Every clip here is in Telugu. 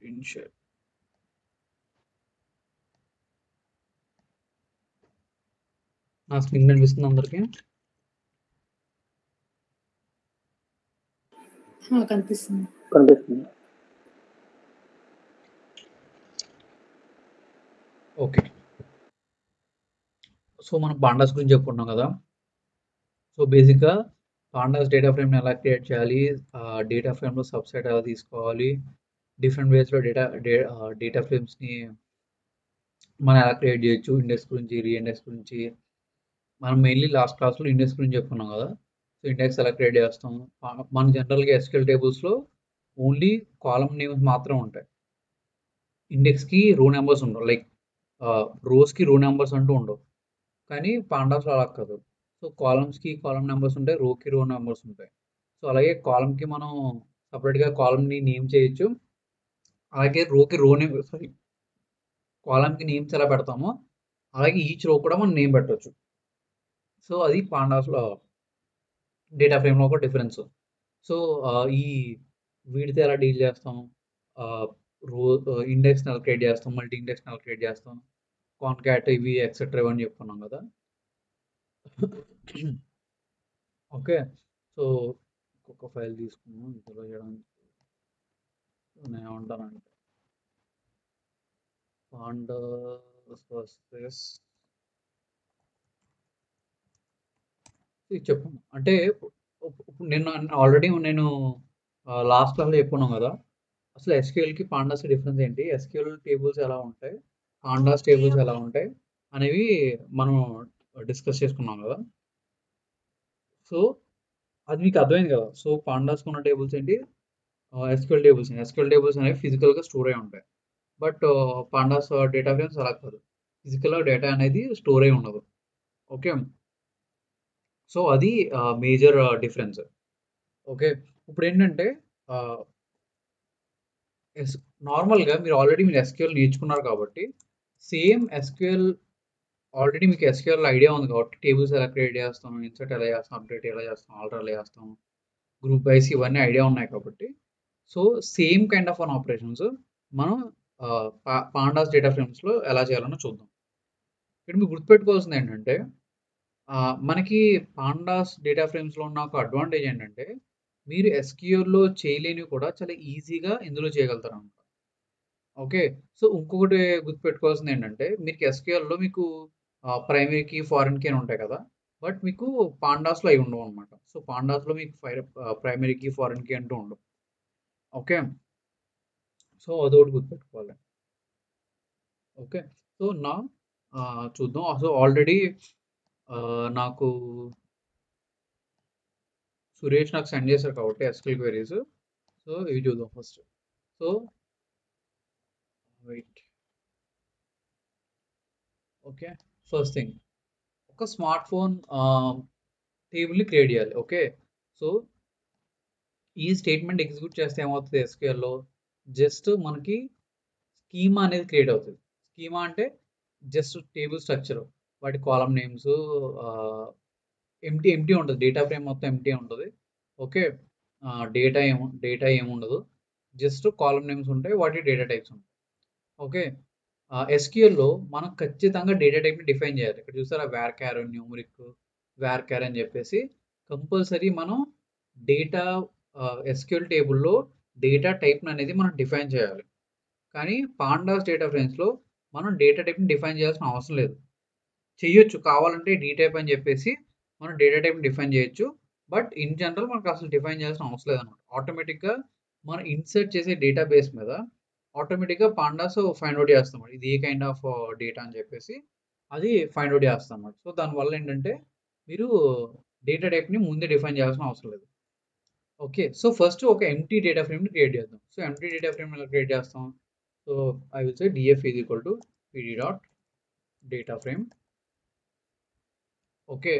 Screen share. నా స్క్రీన్ కనిపిస్తుంది అందరికి? కనిపిస్తుంది. ఓకే. సో మనం పాండాస్ గురించి చెప్పుకున్నాం కదా. సో బేసిక్గా పాండాస్ డేటా ఫ్రేమ్ని ఎలా క్రియేట్ చేయాలి, డేటా ఫ్రేమ్లో సబ్సెట్ ఎలా తీసుకోవాలి, డిఫరెంట్ వేస్లో డేటా ఫ్రేమ్స్ని మనం ఎలా క్రియేట్ చేయొచ్చు, ఇండెక్స్ గురించి, రీఇండెక్స్ గురించి. మనం మెయిన్లీ లాస్ట్ క్లాస్లో ఇండెక్స్ గురించి చెప్పుకున్నాం కదా. సో ఇండెక్స్ ఎలా క్రియేట్ చేస్తాం. మన జనరల్గా ఎస్క్యూఎల్ టేబుల్స్లో ఓన్లీ కాలమ్ నేమ్స్ మాత్రం ఉంటాయి. ఇండెక్స్కి రో నెంబర్స్ ఉండవు, లైక్ రోస్కి రో నెంబర్స్ అంటూ ఉండవు. కానీ పాండాస్లో అలా కాదు. సో కాలమ్స్కి కాలమ్ నెంబర్స్ ఉంటాయి, రోకి రో నెంబర్స్ ఉంటాయి. సో అలాగే కాలమ్కి మనం సపరేట్గా కాలమ్ని నేమ్ చేయొచ్చు, అలాగే రోకి రో నేమ్ సారీ కాలమ్కి నేమ్స్ ఎలా పెడతామో అలాగే ఈచ్ రో కూడా మనం నేమ్ పెట్టవచ్చు. సో అది పాండాస్లో డేటా ఫ్రేమ్లో ఒక డిఫరెన్స్. సో ఈ వీటితో ఎలా డీల్ చేస్తాం, రో ఇండెక్స్ ఎలా క్రియేట్ చేస్తాం, మల్టీ ఇండెక్స్ ఎలా క్రియేట్ చేస్తాం, కాన్కాట్ ఇవి ఎక్సెట్రా ఇవన్నీ చెప్పుకున్నాం కదా. ఓకే. సో ఒక్కొక్క ఫైల్ తీసుకున్నాం ఇందులో చేయడానికి. నేను ఏమంటానంటే పాండాస్ వర్సెస్ ఇది చెప్పాను అంటే ఇప్పుడు నేను ఆల్రెడీ లాస్ట్ క్లాస్లో చెప్పుకున్నాం కదా. అసలు ఎస్క్యూఎల్కి పాండాస్ డిఫరెన్స్ ఏంటి, ఎస్క్యూఎల్ టేబుల్స్ ఎలా ఉంటాయి, పాండాస్ టేబుల్స్ ఎలా ఉంటాయి అనేవి మనం డిస్కస్ చేసుకున్నాం కదా. సో అది మీకు అర్థమైంది కదా. సో పాండాస్ ఉన్న టేబుల్స్ ఏంటి, ఎస్క్యూఎల్ టేబుల్స్. ఎస్క్యూఎల్ టేబుల్స్ అనేవి ఫిజికల్గా స్టోర్ అయి ఉంటాయి. బట్ పాండాస్ డేటా ఫ్రేమ్స్ అలా కాదు, ఫిజికల్గా డేటా అనేది స్టోర్ అయి ఉండదు. ఓకే. సో అది మేజర్ డిఫరెన్స్. ఓకే. ఇప్పుడు ఏంటంటే నార్మల్గా మీరు ఆల్రెడీ ఎస్క్యూఎల్ నేర్చుకున్నారు కాబట్టి సేమ్ ఎస్క్యూఎల్ ఆల్రెడీ మీకు ఎస్క్యూఎల్ ఐడియా ఉంది కాబట్టి టేబుల్స్ ఎలా క్రియేట్ చేస్తాం, ఇన్సర్ట్ ఎలా చేస్తాం, అప్డేట్ ఎలా చేస్తాం, ఆల్టర్ ఎలా చేస్తాం, గ్రూప్ వైస్ ఇవన్నీ ఐడియా ఉన్నాయి కాబట్టి so same kind of operations మనం పాండాస్ డేటా ఫ్రేమ్స్లో ఎలా చేయాలనో చూద్దాం. ఇక్కడ మీరు గుర్తుపెట్టుకోవాల్సింది ఏంటంటే మనకి పాండాస్ డేటా ఫ్రేమ్స్లో ఉన్న ఒక అడ్వాంటేజ్ ఏంటంటే మీరు ఎస్క్యూఎల్లో చేయలేనివి కూడా చాలా ఈజీగా ఇందులో చేయగలుగుతారు అనమాట. ఓకే. సో ఇంకొకటి గుర్తుపెట్టుకోవాల్సింది ఏంటంటే మీకు ఎస్క్యూఎల్లో మీకు ప్రైమరీ కీ, ఫారెన్ కీ అని ఉంటాయి కదా. బట్ మీకు పాండాస్లో అవి ఉండవు అనమాట. సో పాండాస్లో మీకు ప్రైమరీ కీ, ఫారెన్ కీ అంటూ ఉండవు. ఓకే. సో అదొకటి గుర్తుపెట్టుకోవాలి. ఓకే. సో చూద్దాం. సో ఆల్రెడీ నాకు సురేష్ నాకు సెండ్ చేశారు కాబట్టి ఎస్క్యూఎల్ క్వెరీస్. సో ఇవి చూద్దాం first. So wait. Okay. First thing ఒక స్మార్ట్ ఫోన్ టేబుల్ని క్రియేట్ చేయాలి. ఓకే. సో ఈ స్టేట్మెంట్ ఎగ్జిక్యూట్ చేస్తే ఏమవుతుంది ఎస్క్యూఎల్లో, జస్ట్ మనకి స్కీమా అనేది క్రియేట్ అవుతుంది. స్కీమా అంటే జస్ట్ టేబుల్ స్ట్రక్చర్, వాటి కాలమ్ నేమ్స్ ఎంటీ ఉంటుంది, డేటా ఫ్రేమ్ మొత్తం ఎంటీ ఉంటుంది. ఓకే. డేటా ఏముండదు, జస్ట్ కాలమ్ నేమ్స్ ఉంటాయి, వాటి డేటా టైప్స్ ఉంటాయి. ఓకే. ఎస్క్యూఎల్లో మనం ఖచ్చితంగా డేటా టైప్ని డిఫైన్ చేయాలి. ఇక్కడ చూసారా వ్యార్క్యార్, న్యూమరిక్, వ్యార్క్యార్ అని చెప్పేసి కంపల్సరీ మనం డేటా ఎస్క్యూఎల్ టేబుల్లో డేటా టైప్ని అనేది మనం డిఫైన్ చేయాలి. కానీ పాండాస్ డేటా ఫ్రేమ్స్లో మనం డేటా టైప్ని డిఫైన్ చేయాల్సిన అవసరం లేదు. చెయ్యొచ్చు కావాలంటే డీ టైప్ అని చెప్పేసి మనం డేటా టైప్ని డిఫైన్ చేయొచ్చు. బట్ ఇన్ జనరల్ మనకు అసలు డిఫైన్ చేయాల్సిన అవసరం లేదన్నమాట. ఆటోమేటిక్గా మనం ఇన్సర్ట్ చేసే డేటా బేస్ మీద ఆటోమేటిక్గా పాండాస్ ఫైండ్ అవుట్ చేస్తాం ఇది ఏ కైండ్ ఆఫ్ డేటా అని చెప్పేసి అది ఫైండ్ అవుట్ చేస్తాం అన్నమాట. సో దానివల్ల ఏంటంటే మీరు డేటా టైప్ని ముందే డిఫైన్ చేయాల్సిన అవసరం లేదు. ఓకే. సో ఫస్ట్ ఒక ఎంటీ డేటా ఫ్రేమ్ని క్రియేట్ చేద్దాం. సో ఎంటీ డేటా ఫ్రేమ్ ఎలా క్రియేట్ చేస్తాం. So I will say df is equal to pd dot data frame. Okay.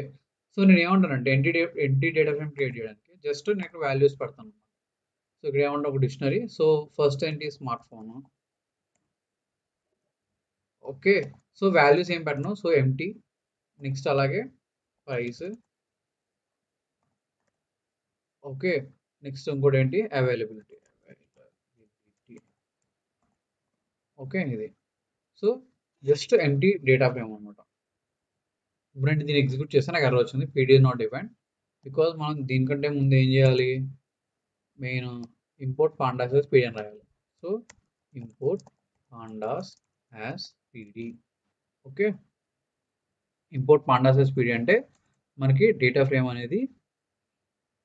So నేను ఏమంటానంటే ఎంటీ డేటా ఫ్రేమ్ క్రియేట్ చేయడానికి జస్ట్ నేను వాల్యూస్ పెడతాను. సో ఇక్కడ ఏమంటే ఒక డిక్షనరీ. సో ఫస్ట్ ఏంటి smart phone. Okay. So values ఏం పెట్టను, సో ఎంటీ. నెక్స్ట్ అలాగే ప్రైస్. ఓకే. నెక్స్ట్ ఇంకోటి ఏంటి అవైలబిలిటీ. ఓకే ఇది. So just empty data frame అనమాట. ఇప్పుడు నేను దీన్ని ఎగ్జిక్యూట్ చేస్తే నాకు ఎర్రర్ వచ్చింది పీడీ నాట్ డిఫైన్డ్. బికాజ్ మనం దీనికంటే ముందు ఏం చేయాలి, main import pandas as PD అని రాయాలి. So import pandas as PD. Okay, import pandas as PD అంటే మనకి డేటా ఫ్రేమ్ అనేది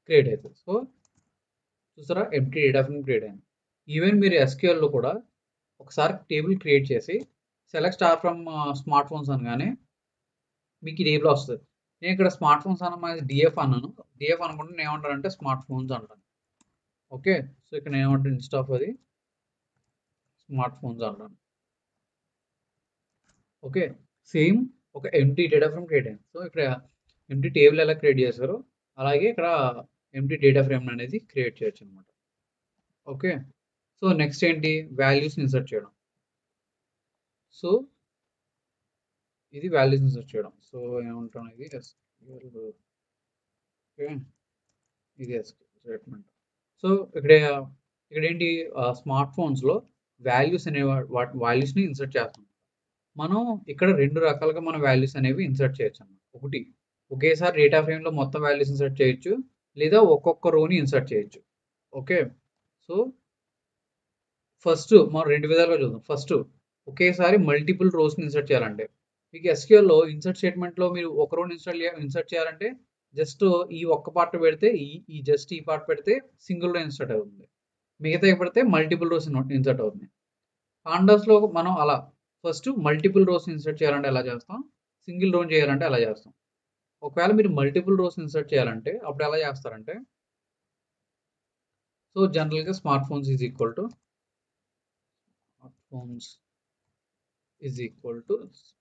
క్రియేట్ అవుతుంది. సో చూసారా, ఎంటీ డేటా ఫ్రేమ్ క్రియేట్ అయింది. ఈవెన్ మీరు ఎస్క్యూఎల్లో కూడా ఒకసారి టేబుల్ క్రియేట్ చేసి select star from smart phones అనగానే మీకు ఈ టేబుల్ వస్తుంది. నేను ఇక్కడ స్మార్ట్ ఫోన్స్ అన్న డిఎఫ్ అన్నాను. డిఎఫ్ అనుకుంటే నేను ఏమంటానంటే స్మార్ట్ ఫోన్స్ అంటాను. ఓకే, సో ఇక్కడ నేను ఏమంటాను ఇన్స్టా ఆఫ్ అది స్మార్ట్ ఫోన్స్ అంటాను. ఓకే, సేమ్ ఒక ఎంటీ డేటా ఫ్రేమ్ క్రియేట్ అయింది. సో ఇక్కడ ఎంటీ టేబుల్ ఎలా క్రియేట్ చేస్తారో అలాగే ఇక్కడ ఎంటీ డేటా ఫ్రేమ్ అనేది క్రియేట్ చేయొచ్చు అనమాట. ఓకే, సో నెక్స్ట్ ఏంటి, వాల్యూస్ని ఇన్సర్ట్ చేయడం. సో ఇది వాల్యూస్ ఇన్సర్ట్ చేయడం. సో ఏమంటాను ఇది SQL. ఓకే, ఇది SQL స్టేట్మెంట్. సో ఇక్కడ ఏంటి, స్మార్ట్ ఫోన్స్లో వాల్యూస్ అనే వాల్యూస్ని ఇన్సర్ట్ చేస్తాం. మనం ఇక్కడ రెండు రకాలుగా మన వాల్యూస్ అనేవి ఇన్సర్ట్ చేయొచ్చు అన్నమాట. ఒకటి, ఒకేసారి డేటా ఫ్రేమ్లో మొత్తం వాల్యూస్ ఇన్సర్ట్ చేయొచ్చు, లేదా ఒక్కొక్క రోని ఇన్సర్ట్ చేయొచ్చు. ఓకే, సో ఫస్ట్ మనం రెండు విధాలుగా చూద్దాం. ఫస్ట్, ఒకేసారి మల్టిపుల్ రోస్ని ఇన్సర్ట్ చేయాలంటే మీకు ఎస్క్యూఎల్లో ఇన్సర్ట్ స్టేట్మెంట్లో మీరు ఒక రోని ఇన్సర్ట్ చేయాలంటే జస్ట్ ఈ ఒక్క పార్ట్ పెడితే ఈ జస్ట్ ఈ పార్ట్ పెడితే సింగిల్ రో ఇన్సర్ట్ అవుతుంది, మిగతా పెడితే మల్టిపుల్ రోస్ ఇన్సర్ట్ అవుతుంది. పాండాస్లో మనం అలా ఫస్ట్ మల్టిపుల్ రోస్ ఇన్సర్ట్ చేయాలంటే ఎలా చేస్తాం, సింగిల్ రో చేయాలంటే ఎలా చేస్తాం. ఒకవేళ మీరు మల్టిపుల్ రోస్ ఇన్సర్ట్ చేయాలంటే అప్పుడు ఎలా చేస్తారంటే, సో జనరల్గా smart phones is equal to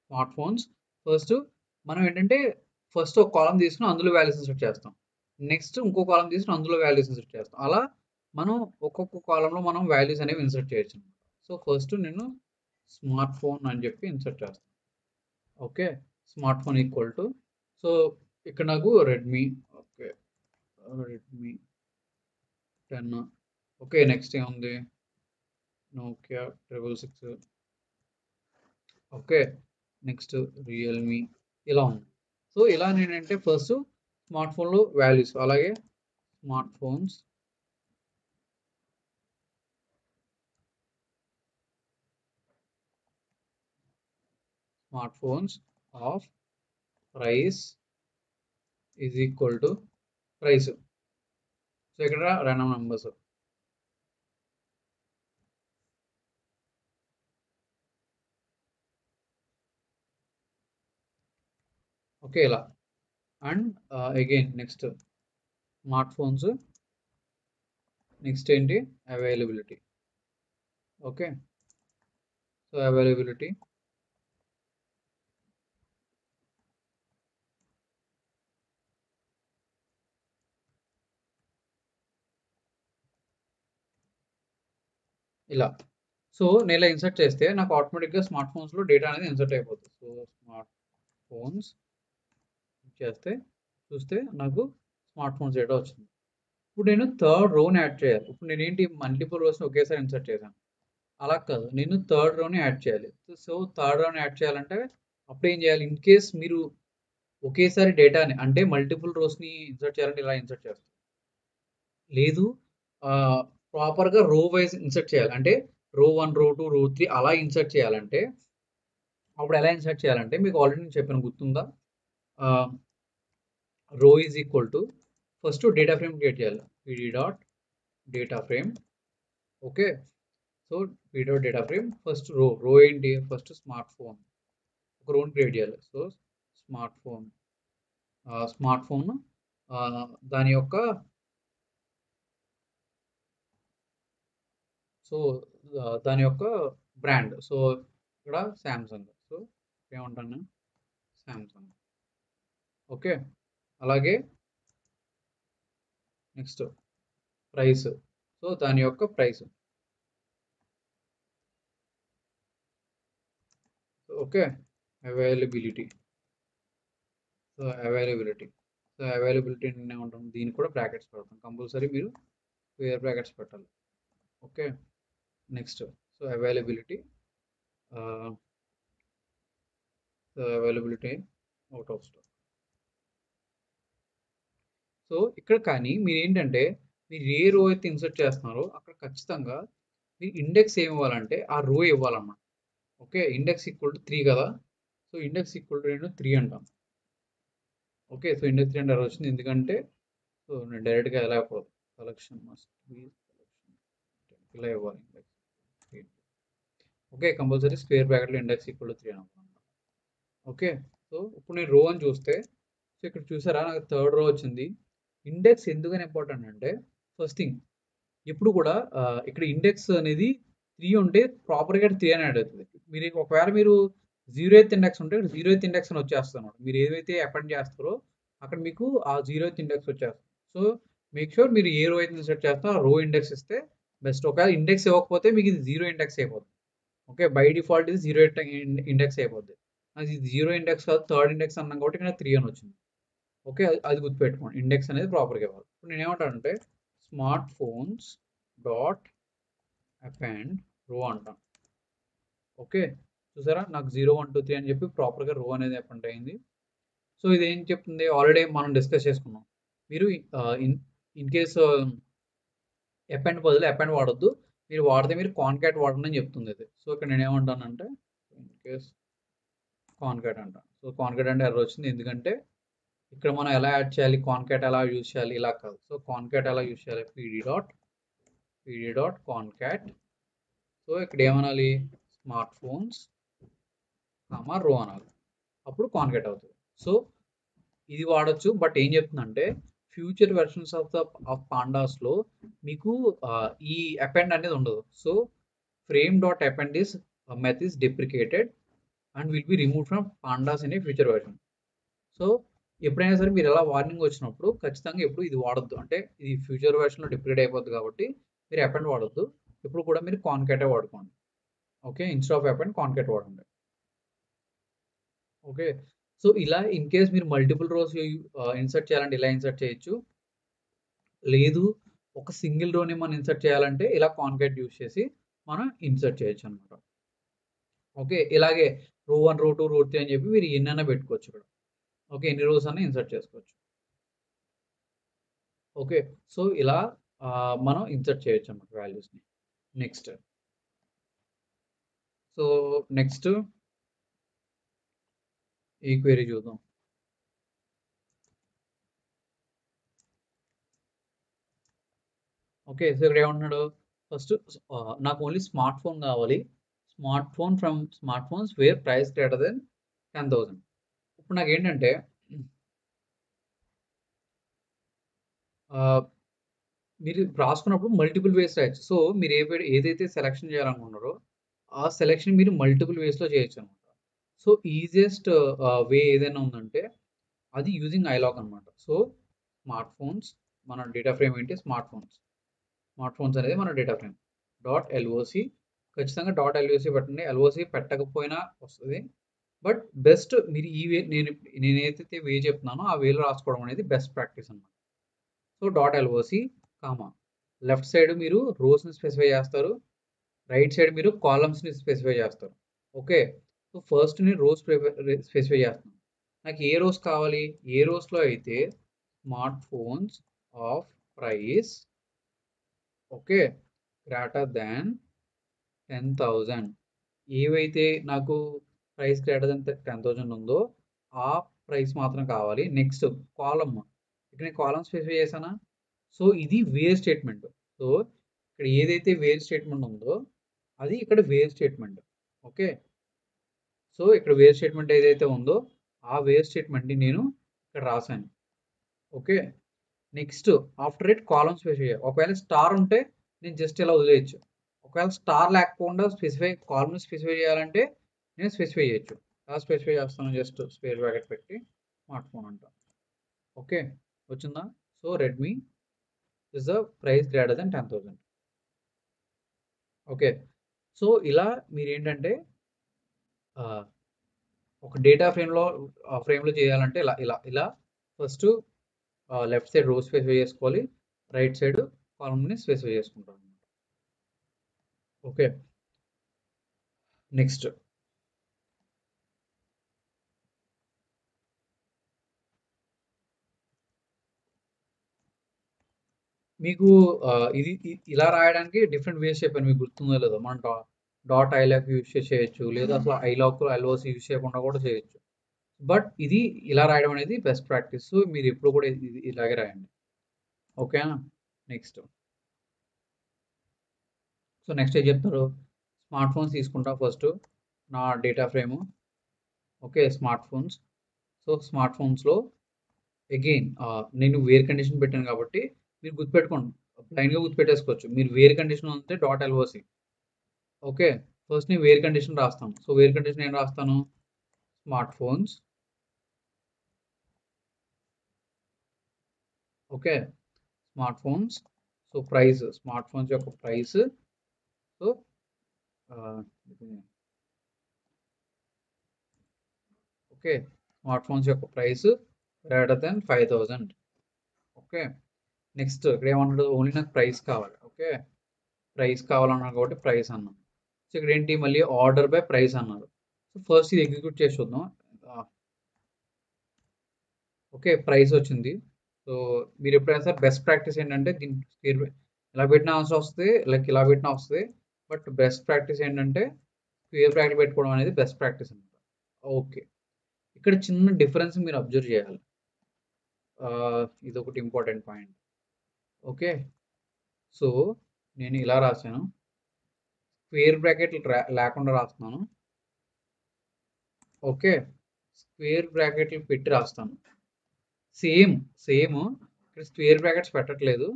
smart phones first మనం ఏంటంటే ఫస్ట్ ఒక కాలం తీసుకుని అందులో వాల్యూస్ ఇన్సర్ట్ చేస్తాం, నెక్స్ట్ ఇంకో కాలం తీసుకుని అందులో వాల్యూస్ ఇన్సర్ట్ చేస్తాం. అలా మనం ఒక్కొక్క కాలంలో మనం వాల్యూస్ అనేవి ఇన్సర్ట్ చేయొచ్చు. సో ఫస్ట్ నేను స్మార్ట్ ఫోన్ అని చెప్పి ఇన్సర్ట్ చేస్తాను. Okay, smart phone equal to, so ఇక్కడ నాకు Redmi, okay Redmi 10. Okay, next ఏముంది, నోకియా 666. ఓకే, నెక్స్ట్ రియల్మీ, ఇలా ఉంది. సో ఇలా నేనంటే ఫస్ట్ స్మార్ట్ ఫోన్లో వాల్యూస్, అలాగే smart phones of price is equal to price. So ఇక్కడ ర్యాండమ్ నెంబర్స్. ఓకే, ఇలా. And again next smart phones, next ఏంటి అవైలబిలిటీ. ఓకే, సో అవైలబిలిటీ, ఇలా. సో నేను ఇలా ఇన్సర్ట్ చేస్తే నాకు ఆటోమేటిక్గా స్మార్ట్ ఫోన్స్లో డేటా అనేది ఇన్సర్ట్ అయిపోతుంది. సో స్మార్ట్ ఫోన్స్ చేస్తే చూస్తే నాకు స్మార్ట్ ఫోన్స్ డేటా వచ్చింది. ఇప్పుడు నేను థర్డ్ రోని యాడ్ చేయాలి. ఇప్పుడు నేను ఏంటి మల్టిపుల్ రోస్ని ఒకేసారి ఇన్సర్ట్ చేశాను, అలా కాదు, నేను థర్డ్ రోని యాడ్ చేయాలి. సో థర్డ్ రోని యాడ్ చేయాలంటే అప్పుడు ఏం చేయాలి, ఇన్ కేస్ మీరు ఒకేసారి డేటాని అంటే మల్టిపుల్ రోస్ని ఇన్సర్ట్ చేయాలంటే ఇలా ఇన్సర్ట్ చేస్తాం, లేదు ప్రాపర్గా రో వైజ్ ఇన్సర్ట్ చేయాలి అంటే రో 1 రో 2 రో 3 అలా ఇన్సర్ట్ చేయాలంటే అప్పుడు ఎలా ఇన్సర్ట్ చేయాలంటే మీకు ఆల్రెడీ నేను చెప్పాను గుర్తుందా, row is equal to first data frame create చేయాలి, pd dot data frame. Okay, so pd dot data frame first row ఏంటి, ఫస్ట్ స్మార్ట్ ఫోన్ ఒక రోని క్రియేట్ చేయాలి. సో స్మార్ట్ ఫోన్ దాని యొక్క, సో దాని యొక్క బ్రాండ్, సో ఇక్కడ శాంసంగ్. సో ఏమంటాను శాంసంగ్. ఓకే, అలాగే నెక్స్ట్ ప్రైస్, సో దాని యొక్క price. Okay, availability, so availability ఏమంటాం, దీనికి కూడా బ్రాకెట్స్ పెడతాం, కంపల్సరీ మీరు స్క్వేర్ బ్రాకెట్స్ పెట్టాలి. Okay, next so availability availability out of stock. So ఇక్కడ కానీ మీరు ఏంటంటే మీరు ఏ రో అయితే ఇన్సర్ట్ చేస్తున్నారో అక్కడ ఖచ్చితంగా మీరు ఇండెక్స్ ఏమి ఇవ్వాలంటే ఆ రో ఇవ్వాలన్నమాట. ఓకే, ఇండెక్స్ ఈక్వల్ టు 3 కదా. సో ఇండెక్స్ ఈక్వల్ టు నేను 3 అంటాం. ఓకే, సో ఇండెక్స్ 3 అంటే వచ్చింది ఎందుకంటే సో నేను డైరెక్ట్గా ఎలా ఇవ్వకూడదు, కలెక్షన్ మస్ట్ బి ఇలా ఇవ్వాలి ఇండెక్స్. ఓకే, కంపల్సరీ స్క్వేర్ బ్రాకెట్లో ఇండెక్స్ ఈక్వల్ టు 3 అనుకున్నాను. ఓకే, సో ఇప్పుడు నేను రో అని చూస్తే సో ఇక్కడ చూసారా నాకు థర్డ్ రో వచ్చింది. ఇండెక్స్ ఎందుకని ఇంపార్టెంట్ అంటే ఫస్ట్ థింగ్ ఎప్పుడు కూడా ఇక్కడ ఇండెక్స్ అనేది 3 ఉంటే ప్రాపర్గా 3 అని యాడ్ అవుతుంది. మీరు ఒకవేళ మీరు 0th ఇండెక్స్ ఉంటే 0th ఇండెక్స్ అని వచ్చేస్తాను. మీరు ఏదైతే అపెండ్ చేస్తారో అక్కడ మీకు ఆ 0th ఇండెక్స్ వచ్చేస్తుంది. సో మేక్ షూర్ మీరు ఏ రో అయితే సెట్ చేస్తారో ఆ రో ఇండెక్స్ ఇస్తే బెస్ట్. ఒకవేళ ఇండెక్స్ ఇవ్వకపోతే మీకు ఇది 0 ఇండెక్స్ అయిపోతుంది. ఓకే, బై డిఫాల్ట్ ఇది 0 ఇండెక్స్ అయిపోద్ది. అది 0 ఇండెక్స్ కాదు థర్డ్ ఇండెక్స్ అన్నాం కాబట్టి ఇక్కడ 3 అని వచ్చింది. ఓకే, అది గుర్తుపెట్టుకోండి, ఇండెక్స్ అనేది ప్రాపర్గా ఇవ్వాలి. ఇప్పుడు నేను ఏమంటానంటే స్మార్ట్ ఫోన్స్ డాట్ అపెండ్ రో అంటాను. ఓకే, చూసారా నాకు 0 1 2 3 అని చెప్పి ప్రాపర్గా రో అనేది అపెండ్ అయింది. సో ఇది ఏం చెప్తుంది, ఆల్రెడీ మనం డిస్కస్ చేసుకున్నాం. మీరు ఇన్ కేస్ అపెండ్ బదులు అపెండ్ వాడొద్దు, మీరు వాడితే మీరు కాన్కాట్ వాడండి అని చెప్తుంది ఇది. సో ఇక్కడ నేను ఏమంటానంటే ఇన్ కేస్ కాన్కాట్ అంటాను. సో కాన్కాట్ అంటే ఎర్రర్ వచ్చింది ఎందుకంటే ఇక్కడ మనం ఎలా యాడ్ చేయాలి, కాన్కాట్ ఎలా యూజ్ చేయాలి ఇలా కాదు. సో కాన్కాట్ ఎలా యూజ్ చేయాలి, pd డాట్ కాన్కాట్. సో ఇక్కడ ఏమనాలి, స్మార్ట్ ఫోన్స్ రో అనాలి, అప్పుడు కాన్కాట్ అవుతుంది. సో ఇది వాడచ్చు. బట్ ఏం చెప్తుందంటే ఫ్యూచర్ వెర్షన్స్ ఆఫ్ పాండాస్లో మీకు ఈ అపెండ్ అనేది ఉండదు. So frame dot append is method is deprecated and will be remove from Pandas in a future version. So ఎప్పుడైనా సరే మీరు ఎలా వార్నింగ్ వచ్చినప్పుడు ఖచ్చితంగా ఎప్పుడు ఇది వాడొద్దు. అంటే ఇది ఫ్యూచర్ వెర్షన్లో డిప్రికేట్ అయిపోద్ది కాబట్టి మీరు అపెండ్ వాడొద్దు. ఇప్పుడు కూడా మీరు కాన్కాటే వాడుకోండి. ఓకే, ఇన్స్టెడ్ ఆఫ్ అపెండ్ కాన్కాట్ వాడండి. ఓకే, సో ఇలా ఇన్ కేస్ మీరు మల్టిపుల్ రోస్ ఇన్సర్ట్ చేయాలంటే ఇలా ఇన్సర్ట్ చేయొచ్చు. లేదు ఒక సింగిల్ రోని మనం ఇన్సర్ట్ చేయాలంటే ఇలా కాన్కాట్ యూజ్ చేసి మనం ఇన్సర్ట్ చేయొచ్చు అనమాట. ఓకే, ఇలాగే రో 1 రో 2 రో 3 అని చెప్పి మీరు ఎన్నైనా పెట్టుకోవచ్చు ఇక్కడ. ఓకే, ఎన్ని రోస్ అన్నా ఇన్సర్ట్ చేసుకోవచ్చు. ఓకే, సో ఇలా మనం ఇన్సర్ట్ చేయొచ్చు అన్నమాట వాల్యూస్ని. నెక్స్ట్ సో నెక్స్ట్ ఈ క్వెరీ చూద్దాం. ఓకే, సో ఇక్కడ ఏమంటున్నాడు, ఫస్ట్ నాకు ఓన్లీ స్మార్ట్ ఫోన్ కావాలి, smart phone from smart phones where price greater than 10,000. ఇప్పుడు నాకు ఏంటంటే మీరు రాసుకున్నప్పుడు మల్టిపుల్ వేస్ రాయొచ్చు. సో మీరు ఏదైతే సెలెక్షన్ చేయాలనుకున్నారో ఆ సెలెక్షన్ మీరు మల్టిపుల్ వేస్లో చేయొచ్చు అనమాట. సో ఈజియెస్ట్ వే ఏదైనా ఉందంటే అది యూజింగ్ ఐలాక్ అనమాట. సో స్మార్ట్ ఫోన్స్ మన డేటా ఫ్రేమ్ ఏంటి, స్మార్ట్ ఫోన్స్ అనేది మన డేటా ఫ్రేమ్ డాట్ ఎల్ఓసి. ఖచ్చితంగా డాట్ ఎల్ఓసి పెట్టండి, ఎల్ఓసి పెట్టకపోయినా వస్తుంది. బట్ బెస్ట్ మీరు ఈ వే నేను ఏదైతే వే చెప్తున్నానో ఆ వేలో రాసుకోవడం అనేది బెస్ట్ ప్రాక్టీస్ అనమాట. So dot LOC comma left side మీరు రోస్ని స్పెసిఫై చేస్తారు, రైట్ సైడ్ మీరు కాలమ్స్ని స్పెసిఫై చేస్తారు. ఓకే, సో ఫస్ట్ నేను రోస్ స్పెసిఫై చేస్తున్నాను. నాకు ఏ రోస్ కావాలి, ఏ రోస్లో అయితే smart phones of price okay greater than 10,000 ఏవైతే నాకు ప్రైస్ గ్రేటర్ దాన్ 10,000 ఉందో ఆ ప్రైస్ మాత్రం కావాలి. నెక్స్ట్ కాలమ్, ఇక్కడ నేను కాలమ్ స్పెసిఫై చేశానా. సో ఇది వేర్ స్టేట్మెంట్. సో ఇక్కడ ఏదైతే వేర్ స్టేట్మెంట్ ఉందో అది ఇక్కడ వేర్ స్టేట్మెంట్. ఓకే, సో ఇక్కడ వేర్ స్టేట్మెంట్ ఏదైతే ఉందో ఆ వేర్ స్టేట్మెంట్ని నేను ఇక్కడ రాశాను. Okay, next after it column specify చేయాలి. ఒకవేళ స్టార్ ఉంటే నేను జస్ట్ ఇలా వదిలేయచ్చు. ఒకవేళ స్టార్ లేకుండా కాలమ్ని స్పెసిఫై చేయాలంటే నేను స్పెసిఫై చేయొచ్చు. ఎలా స్పెసిఫై చేస్తాను, జస్ట్ స్పేస్ బ్రాకెట్ పెట్టి స్మార్ట్ ఫోన్ అంటాను. ఓకే, వచ్చిందా. So Redmi is the price greater than 10,000. Okay, so ఇలా మీరు ఏంటంటే ఒక డేటా ఫ్రేమ్లో చేయాలంటే ఇలా ఇలా ఇలా ఫస్ట్ లెఫ్ట్ సైడ్ రో స్పెసిఫై చేసుకోవాలి, రైట్ సైడ్ కాలమ్ని స్పెసిఫై చేసుకుంటాం. ఓకే, నెక్స్ట్ మీకు ఇది ఇలా రాయడానికి డిఫరెంట్ వేస్ చెప్పాను, మీకు గుర్తుందో లేదో. మనం డాట్ ఐలాక్ యూజ్ చేయొచ్చు, లేదా అసలు ఐలాక్ ఐలోస్ యూజ్ చేయకుండా కూడా చేయొచ్చు. బట్ ఇది ఇలా రాయడం అనేది బెస్ట్ ప్రాక్టీస్. మీరు ఎప్పుడు కూడా ఇది ఇలాగే రాయండి, ఓకేనా. నెక్స్ట్ సో నెక్స్ట్ ఏం చెప్తారు, స్మార్ట్ ఫోన్స్ తీసుకుంటా ఫస్ట్ నా data frame. Okay, smart phones. So smart ఫోన్స్లో అగైన్ నేను వేర్ కండిషన్ పెట్టాను కాబట్టి మీరు గుర్తుపెట్టుకోండి, ప్లైన్గా గుర్తుపెట్టేసుకోవచ్చు. మీరు వేర్ కండిషన్ ఉంటే డాట్ ఎల్ఓసి. ఓకే, ఫస్ట్ నేను వేర్ కండిషన్ రాస్తాను. సో వేర్ కండిషన్ ఏం రాస్తాను, smart phones. Okay, smart phones. So price, smart phones యొక్క price. So okay, smart phones యొక్క price greater than 5000. Okay, next ఇక్కడ ఏమన్నాడు, ఓన్లీ నాకు ప్రైస్ కావాలి. ఓకే, ప్రైస్ కావాలన్నారు కాబట్టి ప్రైస్ అన్నాను. సో ఇక్కడ ఏంటి, మళ్ళీ ఆర్డర్ బై ప్రైస్ అన్నారు. సో ఫస్ట్ ఇది ఎగ్జిక్యూట్ చేసి చూద్దాం. ఓకే, ప్రైస్ వచ్చింది. సో మీరు ఎప్పుడైనా సరే బెస్ట్ ప్రాక్టీస్ ఏంటంటే దీని స్క్వేర్ ఇలా పెట్టిన ఆన్సర్ వస్తుంది, లైక్ ఇలా పెట్టిన వస్తుంది. బట్ బెస్ట్ ప్రాక్టీస్ ఏంటంటే స్క్వేర్ బ్రాకెట్ పెట్టుకోవడం అనేది బెస్ట్ ప్రాక్టీస్ అనమాట. ఓకే, ఇక్కడ చిన్న డిఫరెన్స్ మీరు అబ్జర్వ్ చేయాలి. ఇది ఒకటి ఇంపార్టెంట్ పాయింట్. ఓకే, సో నేను ఇలా రాశాను, స్క్వేర్ బ్రాకెట్ లేకుండా రాస్తున్నాను. ఓకే, స్క్వేర్ బ్రాకెట్లు పెట్టి రాస్తాను. సేమ్ ఇక్కడ స్క్వేర్ బ్రాకెట్స్ పెట్టట్లేదు,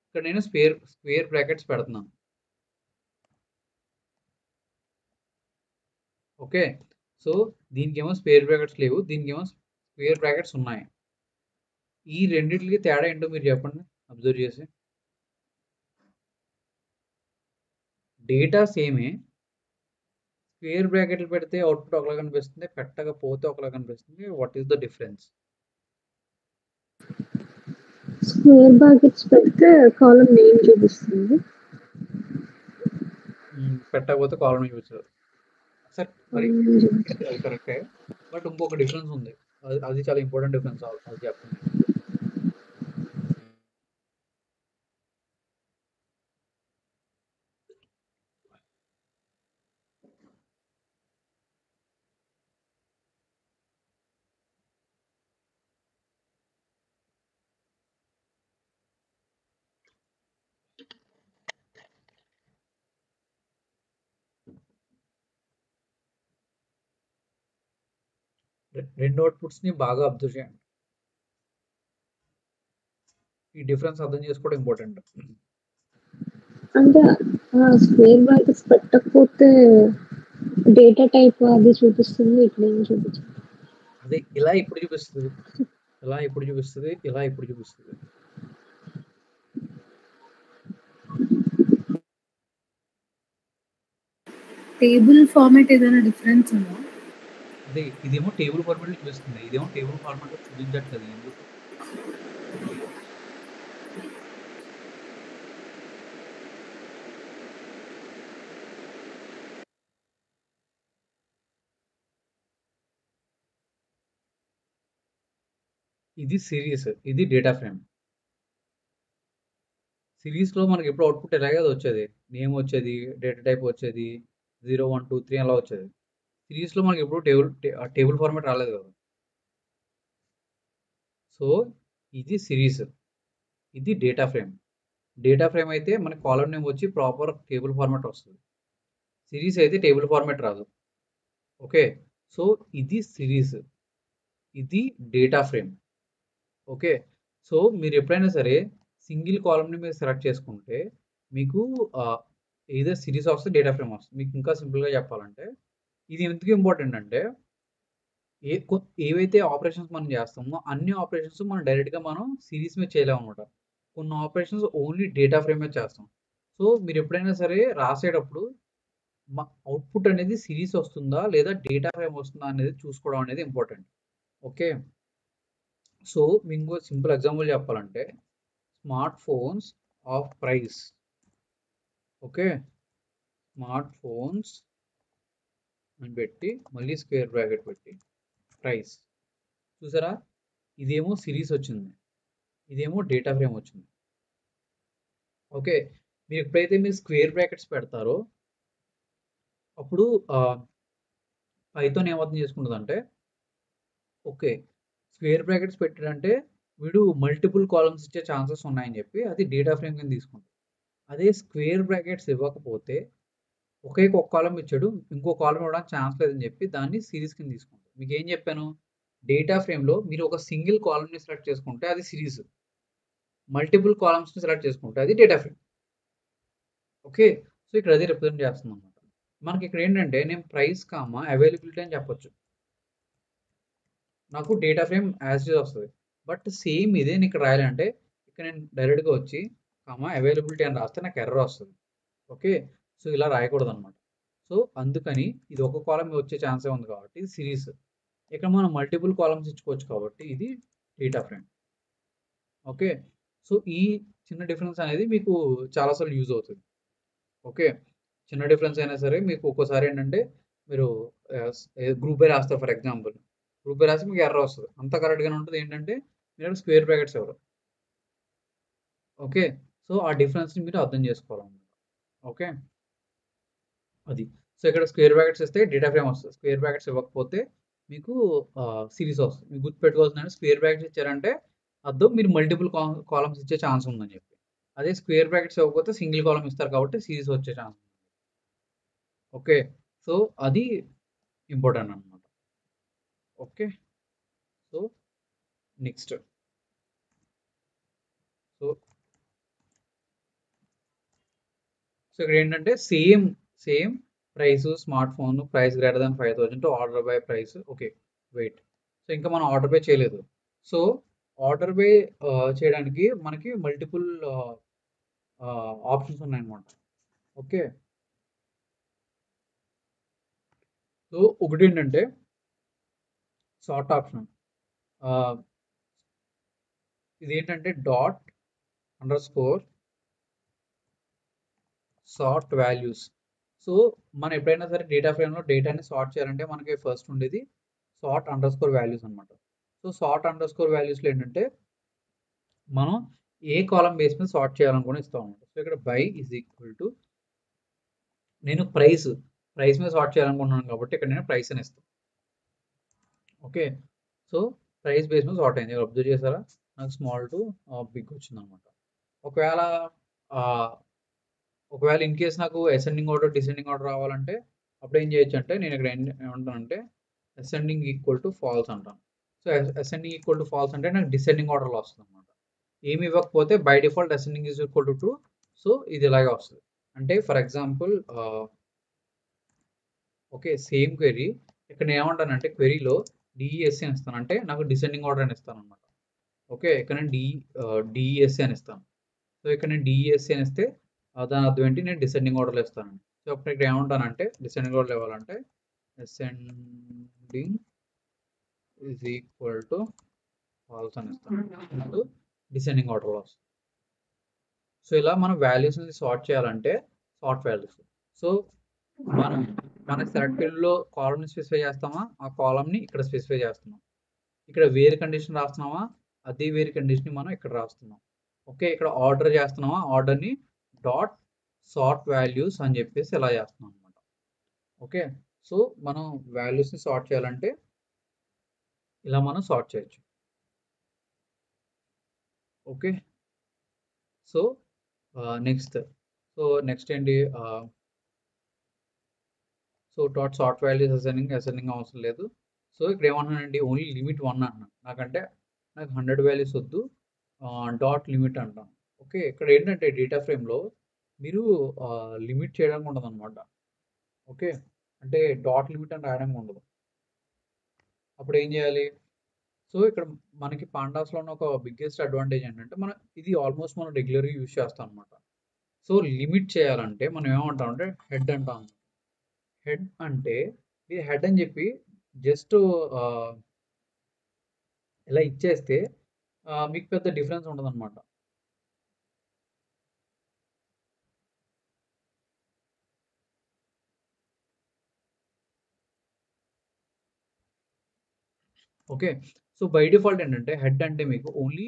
ఇక్కడ నేను స్క్వేర్ బ్రాకెట్స్ పెడుతున్నాను. ఓకే, సో దీనికేమో స్క్వేర్ బ్రాకెట్స్ లేవు, దీనికేమో స్క్వేర్ బ్రాకెట్స్ ఉన్నాయి. ఈ రెండింటికి తేడా ఏంటో మీరు చెప్పండి అబ్జర్వ్ చేసి. డేటా సేమే, స్క్వేర్ బ్రాకెట్లు పెడితే అవుట్పుట్ ఒకలా కనిపిస్తుంది, పెట్టకపోతే ఒకలా కనిపిస్తుంది. What is the difference? Square brackets పెడితే కాలమ్ నేమ్ చూపిస్తుంది, పెట్టకపోతే కాలమ్ చూపిస్తారు. సరే మరి అది కరెక్టే, బట్ ఇంకొక డిఫరెన్స్ ఉంది, అది చాలా ఇంపార్టెంట్ డిఫరెన్స్, అది చెప్పండి. రెండు అవుట్పుట్స్ ని బాగా అబ్జర్వ్ చేయండి, ఈ డిఫరెన్స్ అర్థం చేసుకోవడం ఇంపార్టెంట్. అంటే స్క్వేర్ బ్రాకెట్స్ పెట్టకపోతే డేటా టైప్ అది చూపిస్తుంది, ఇట్లా ఏం చూపించదు. అదే ఇలా ఇప్పుడు చూపిస్తుంది, ఇలా ఇప్పుడు చూపిస్తుంది, ఇలా ఇప్పుడు చూపిస్తుంది. టేబుల్ ఫార్మాట్ ఏదైనా డిఫరెన్స్ ఉందా? అదే ఇదేమో టేబుల్ ఫార్మాట్ లో చూపిస్తుంది, ఇదేమో టేబుల్ ఫార్మాట్ లో చూపించట్లేదు. ఎందుకు? ఇది సిరీస్, ఇది డేటా ఫ్రేమ్. సిరీస్లో మనకి ఎప్పుడు అవుట్పుట్ ఎలాగే అది వచ్చేది, నేమ్ వచ్చేది, డేటా టైప్ వచ్చేది, 0 1 2 3 అలా వచ్చేది. సిరీస్లో మనకి ఎప్పుడు టేబుల్ ఫార్మాట్ రాలేదు కదా. సో ఇది సిరీస్, ఇది డేటా ఫ్రేమ్. డేటా ఫ్రేమ్ అయితే మనకి కాలమ్ నేమ్ వచ్చి ప్రాపర్ టేబుల్ ఫార్మాట్ వస్తుంది, సిరీస్ అయితే టేబుల్ ఫార్మాట్ రాదు. ఓకే, సో ఇది సిరీస్, ఇది డేటా ఫ్రేమ్. ఓకే, సో మీరు ఎప్పుడైనా సరే సింగిల్ కాలమ్ని మీరు సెలెక్ట్ చేసుకుంటే మీకు ఏదో సిరీస్ వస్తుంది, డేటా ఫ్రేమ్ వస్తుంది. మీకు ఇంకా సింపుల్గా చెప్పాలంటే ఇది ఎందుకు ఇంపార్టెంట్ అంటే ఏవైతే ఆపరేషన్స్ మనం చేస్తామో అన్ని ఆపరేషన్స్ మనం డైరెక్ట్గా మనం సిరీస్ మీద చేయలేము అనమాట. కొన్ని ఆపరేషన్స్ ఓన్లీ డేటా ఫ్రేమ్ మీద చేస్తాం. సో మీరు ఎప్పుడైనా సరే రాసేటప్పుడు అవుట్పుట్ అనేది సిరీస్ వస్తుందా లేదా డేటా ఫ్రేమ్ వస్తుందా అనేది చూసుకోవడం అనేది ఇంపార్టెంట్. ఓకే, సో మీకు సింపుల్ ఎగ్జాంపుల్ చెప్పాలంటే smart phones of price. Okay, smart phones అని పెట్టి మళ్ళీ స్క్వేర్ బ్రాకెట్ పెట్టి ప్రైస్. చూసారా, ఇదేమో సిరీస్ వచ్చింది, ఇదేమో డేటా ఫ్రేమ్ వచ్చింది. ఓకే, మీరు ఎప్పుడైతే మీరు స్క్వేర్ బ్రాకెట్స్ పెడతారో అప్పుడు పైథాన్ ఏం అర్థం చేసుకుంటుందంటే, ఓకే స్క్వేర్ బ్రాకెట్స్ పెట్టాడంటే వీడు మల్టిపుల్ కాలమ్స్ ఇచ్చే ఛాన్సెస్ ఉన్నాయని చెప్పి అది డేటా ఫ్రేమ్ కింద తీసుకుంటుంది. అదే స్క్వేర్ బ్రాకెట్స్ ఇవ్వకపోతే ఒకే ఒక కాలం ఇచ్చాడు, ఇంకో కాలం ఇవ్వడానికి ఛాన్స్ లేదని చెప్పి దాన్ని సిరీస్ కింద తీసుకుంటాం. మీకు ఏం చెప్పాను, డేటా ఫ్రేమ్లో మీరు ఒక సింగిల్ కాలమ్ని సెలెక్ట్ చేసుకుంటే అది సిరీస్, మల్టిపుల్ కాలమ్స్ని సెలెక్ట్ చేసుకుంటే అది డేటా ఫ్రేమ్. ఓకే, సో ఇక్కడ అది రిప్రజెంట్ చేస్తుంది అనమాట. మనకి ఇక్కడ ఏంటంటే నేను ప్రైస్ కామా అవైలబిలిటీ అని చెప్పొచ్చు, నాకు డేటా ఫ్రేమ్ యాజ్ ఇట్ వస్తుంది. బట్ సేమ్ ఇదే నేను ఇక్కడ రాయాలంటే ఇక్కడ నేను డైరెక్ట్గా వచ్చి కామా అవైలబిలిటీ అని రాస్తే నాకు ఎర్రర్ వస్తుంది. ఓకే, సో ఇలా రాయకూడదు అనమాట. సో అందుకని ఇది ఒక కాలం వచ్చే ఛాన్సే ఉంది కాబట్టి ఇది సిరీస్. ఇక్కడ మనం మల్టిపుల్ కాలమ్స్ ఇచ్చుకోవచ్చు కాబట్టి ఇది డేటా ఫ్రేమ్. ఓకే, సో ఈ చిన్న డిఫరెన్స్ అనేది మీకు చాలాసార్లు యూజ్ అవుతుంది. ఓకే, చిన్న డిఫరెన్స్ అయినా సరే మీకు ఒక్కోసారి ఏంటంటే మీరు గ్రూప్ బై రాస్తారు, ఫర్ ఎగ్జాంపుల్ గ్రూప్ బై రాసి మీకు ఎర్రర్ వస్తుంది, అంత కరెక్ట్గానే ఉంటుంది. ఏంటంటే మీరు స్క్వేర్ బ్రాకెట్స్ ఎవరు. ఓకే, సో ఆ డిఫరెన్స్ని మీరు అర్థం చేసుకోవాలన్నమాట. ఓకే, అది. సో ఇక్కడ స్క్వేర్ బ్రాకెట్స్ ఇస్తే డేటా ఫ్రేమ్ వస్తుంది, స్క్వేర్ బ్రాకెట్స్ ఇవ్వకపోతే మీకు సిరీస్ వస్తుంది. మీకు గుర్తుపెట్టుకోవాల్సిందంటే స్క్వేర్ బ్రాకెట్స్ ఇచ్చారంటే అర్థం మీరు మల్టిపుల్ కాలమ్స్ ఇచ్చే ఛాన్స్ ఉందని చెప్పి. అదే స్క్వేర్ బ్రాకెట్స్ ఇవ్వకపోతే సింగిల్ కాలమ్ ఇస్తారు కాబట్టి సిరీస్ వచ్చే ఛాన్స్ ఉంది. ఓకే, సో అది ఇంపార్టెంట్ అనమాట. Okay, so next so so ఇక్కడ ఏంటంటే same price, smart phone price greater than 5,000 order by price. Okay wait, so ఇంకా మనం ఆర్డర్ బై చేయలేదు. సో ఆర్డర్ బై చేయడానికి మనకి మల్టిపుల్ ఆప్షన్స్ ఉన్నాయన్నమాట. ఓకే, సో ఒకటి ఏంటంటే సార్ట్ ఆప్షన్, ఇది ఏంటంటే dot underscore sort values. So మనం ఎప్పుడైనా సరే డేటా ఫ్రేమ్లో డేటాని సార్ట్ చేయాలంటే మనకి ఫస్ట్ ఉండేది సార్ట్ అండర్ స్కోర్ వాల్యూస్ అనమాట. సో సార్ట్ అండర్ స్కోర్ వాల్యూస్లో ఏంటంటే మనం ఏ కాలం బేస్ మీద సార్ట్ చేయాలనుకుని ఇస్తాం అనమాట. సో ఇక్కడ బై ఈజ్ ఈక్వల్ టు నేను ప్రైస్ మీద సార్ట్ చేయాలనుకుంటున్నాను కాబట్టి ఇక్కడ నేను ప్రైస్ అని ఇస్తాను. ఓకే, సో ప్రైస్ బేస్ మీద సార్ట్ అయింది, అబ్జర్వ్ చేశారా, నాకు స్మాల్ టు బిగ్ వచ్చింది అనమాట. ఒకవేళ ఇన్ కేస్ నాకు అసెండింగ్ ఆర్డర్ డిసెండింగ్ ఆర్డర్ రావాలంటే అప్పుడు ఏం చేయొచ్చు అంటే నేను ఇక్కడ ఏమంటానంటే అసెండింగ్ ఈక్వల్ టు ఫాల్స్ అంటాను. So ascending equal to falls అంటే నాకు డిసెండింగ్ ఆర్డర్లో వస్తుంది అనమాట. ఏమి ఇవ్వకపోతే by default ascending is equal to true. So ఇది ఇలాగే వస్తుంది. అంటే for example okay same query ఇక్కడ నేను ఏమంటానంటే క్వెరీలో డిఈఎస్సి అని ఇస్తాను, అంటే నాకు డిసెండింగ్ ఆర్డర్ అని ఇస్తాను అనమాట. ఓకే, ఇక్కడ నేను డిఈఎస్సి అని ఇస్తాను. సో ఇక్కడ నేను డిఈఎస్సి అని ఇస్తే దాని అర్థం ఏంటి, నేను డిసెండింగ్ ఆర్డర్లో ఇస్తానండి. సో అప్పుడు ఇక్కడ ఏమంటానంటే డిసెండింగ్ ఆర్డర్ ఇవ్వాలంటే ascending is equal to falls అని ఇస్తాను, నాకు డిసెండింగ్ ఆర్డర్లో వస్తుంది. సో ఇలా మనం వాల్యూస్ని సార్ట్ చేయాలంటే సార్ట్ వాల్యూస్. సో మన సెలెక్ట్ ఫీల్డ్లో కాలమ్ని స్పెసిఫై చేస్తామా, ఆ కాలమ్ని ఇక్కడ స్పెసిఫై చేస్తున్నాం. ఇక్కడ వేరే కండిషన్ రాస్తున్నామా, అదే వేరే కండిషన్ మనం ఇక్కడ రాస్తున్నాం. ఓకే, ఇక్కడ ఆర్డర్ చేస్తున్నామా, ఆర్డర్ని డాట్ సార్ట్ వాల్యూస్ అని చెప్పేసి ఇలా చేస్తున్నాం అనమాట. ఓకే, సో మనం వాల్యూస్ని సార్ట్ చేయాలంటే ఇలా మనం సార్ట్ చేయొచ్చు. ఓకే, సో నెక్స్ట్ ఏంటి, so dot sort values ascending అవసరం లేదు. సో ఇక్కడ ఏమన్నానండి, ఓన్లీ లిమిట్ 1 అంటున్నాను, నాకు 100 వాల్యూస్ వద్దు, డాట్ లిమిట్ అంటాను. ఓకే, ఇక్కడ ఏంటంటే డేటా ఫ్రేమ్లో మీరు లిమిట్ చేయడానికి ఉండదు అనమాట. ఓకే, అంటే డాట్ లిమిట్ అని రాయడానికి ఉండదు. అప్పుడు ఏం చేయాలి, సో ఇక్కడ మనకి పాండాస్లో ఉన్న ఒక బిగ్గెస్ట్ అడ్వాంటేజ్ ఏంటంటే ఇది ఆల్మోస్ట్ మనం రెగ్యులర్గా యూజ్ చేస్తాం అనమాట. సో లిమిట్ చేయాలంటే మనం ఏమంటాం అంటే హెడ్ అంటాం. హెడ్ అంటే ఇది హెడ్ అని చెప్పి జస్ట్ ఇలా ఇచ్చేస్తే మీకు పెద్ద డిఫరెన్స్ ఉండదు అనమాట. ఓకే. సో, బై డిఫాల్ట్ ఏంటంటే హెడ్ అంటే మీకు ఓన్లీ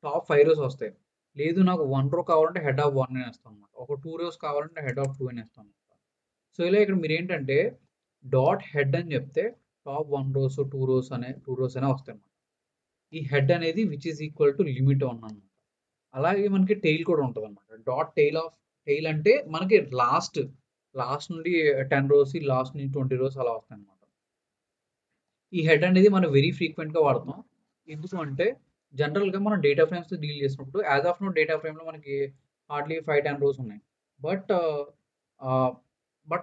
టాప్ 5 రోస్ వస్తాయి. లేదు నాకు 1 రో కావాలంటే హెడ్ ఆఫ్ 1 అని ఏస్తామనమాట. ఒక 2 రోస్ కావాలంటే హెడ్ ఆఫ్ 2 అని ఏస్తామనమాట. సో, ఇలా ఇక్కడ మీరేంటంటే డాట్ హెడ్ అని చెప్తే టాప్ 1 రోస్, 2 రోస్ అనే వస్తాయన్నమాట. ఈ హెడ్ అనేది which is equal to limit 1 అన్నమాట. అలాగే మనకి టెయిల్ కూడా ఉంటదన్నమాట. డాట్ టెయిల్ అంటే మనకి లాస్ట్ నుండి 10 రోస్, లాస్ట్ నుంచి 20 రోస్ అలా వస్తాయన్నమాట. ఈ హెడ్ అనేది మనం వెరీ ఫ్రీక్వెంట్‌గా వాడతాం. ఎందుకు అంటే జనరల్‌గా మనం డేటా ఫ్రేమ్స్‌తో డీల్ చేసినప్పుడు యాస్ ఆఫ్ నౌ డేటా ఫ్రేమ్‌లో మనకి హార్డ్‌లీ 5, 10 రోస్ ఉన్నాయి. బట్ ఆహ్,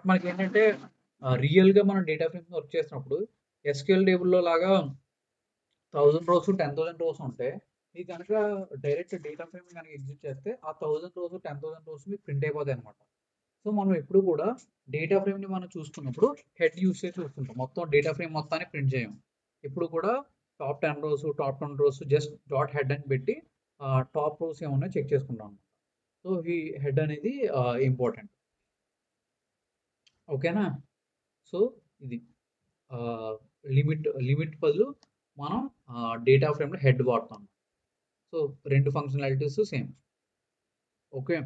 మనకేంటంటే రియల్‌గా మనం డేటా ఫ్రేమ్స్‌తో వర్క్ చేసినప్పుడు ఎస్‌క్యూఎల్ టేబుల్‌లో లాగా 1000 రోస్, 10,000 రోస్ ఉంటే మీకు గనక డైరెక్ట్ డేటా ఫ్రేమ్ గనక ఎగ్జిక్యూట్ చేస్తే ఆ 1000 రోస్, 10,000 రోస్ మీకు ప్రింట్ అయిపోతాయన్నమాట. సో, మనం ఎప్పుడు కూడా డేటా ఫ్రేమ్‌ని మనం చూసుకున్నప్పుడు హెడ్ యూజ్ చేసి చూసుకుంటాం. మొత్తం డేటా ఫ్రేమ్ మొత్తాన్ని ప్రింట్ చేయం. ఎప్పుడు కూడా top 10 rows, top 20 rows just dot head అని పెట్టి టాప్ రోస్ ఏమున్నాయో చెక్ చేసుకుంటాం. సో, ఈ హెడ్ అనేది ఇంపార్టెంట్. ఓకేనా? సో, ఇది ఆహ్, లిమిట్ బదులు మనం డేటా ఫ్రేమ్‌లో హెడ్ వాడతాం. So, 2 functionalities same. Okay.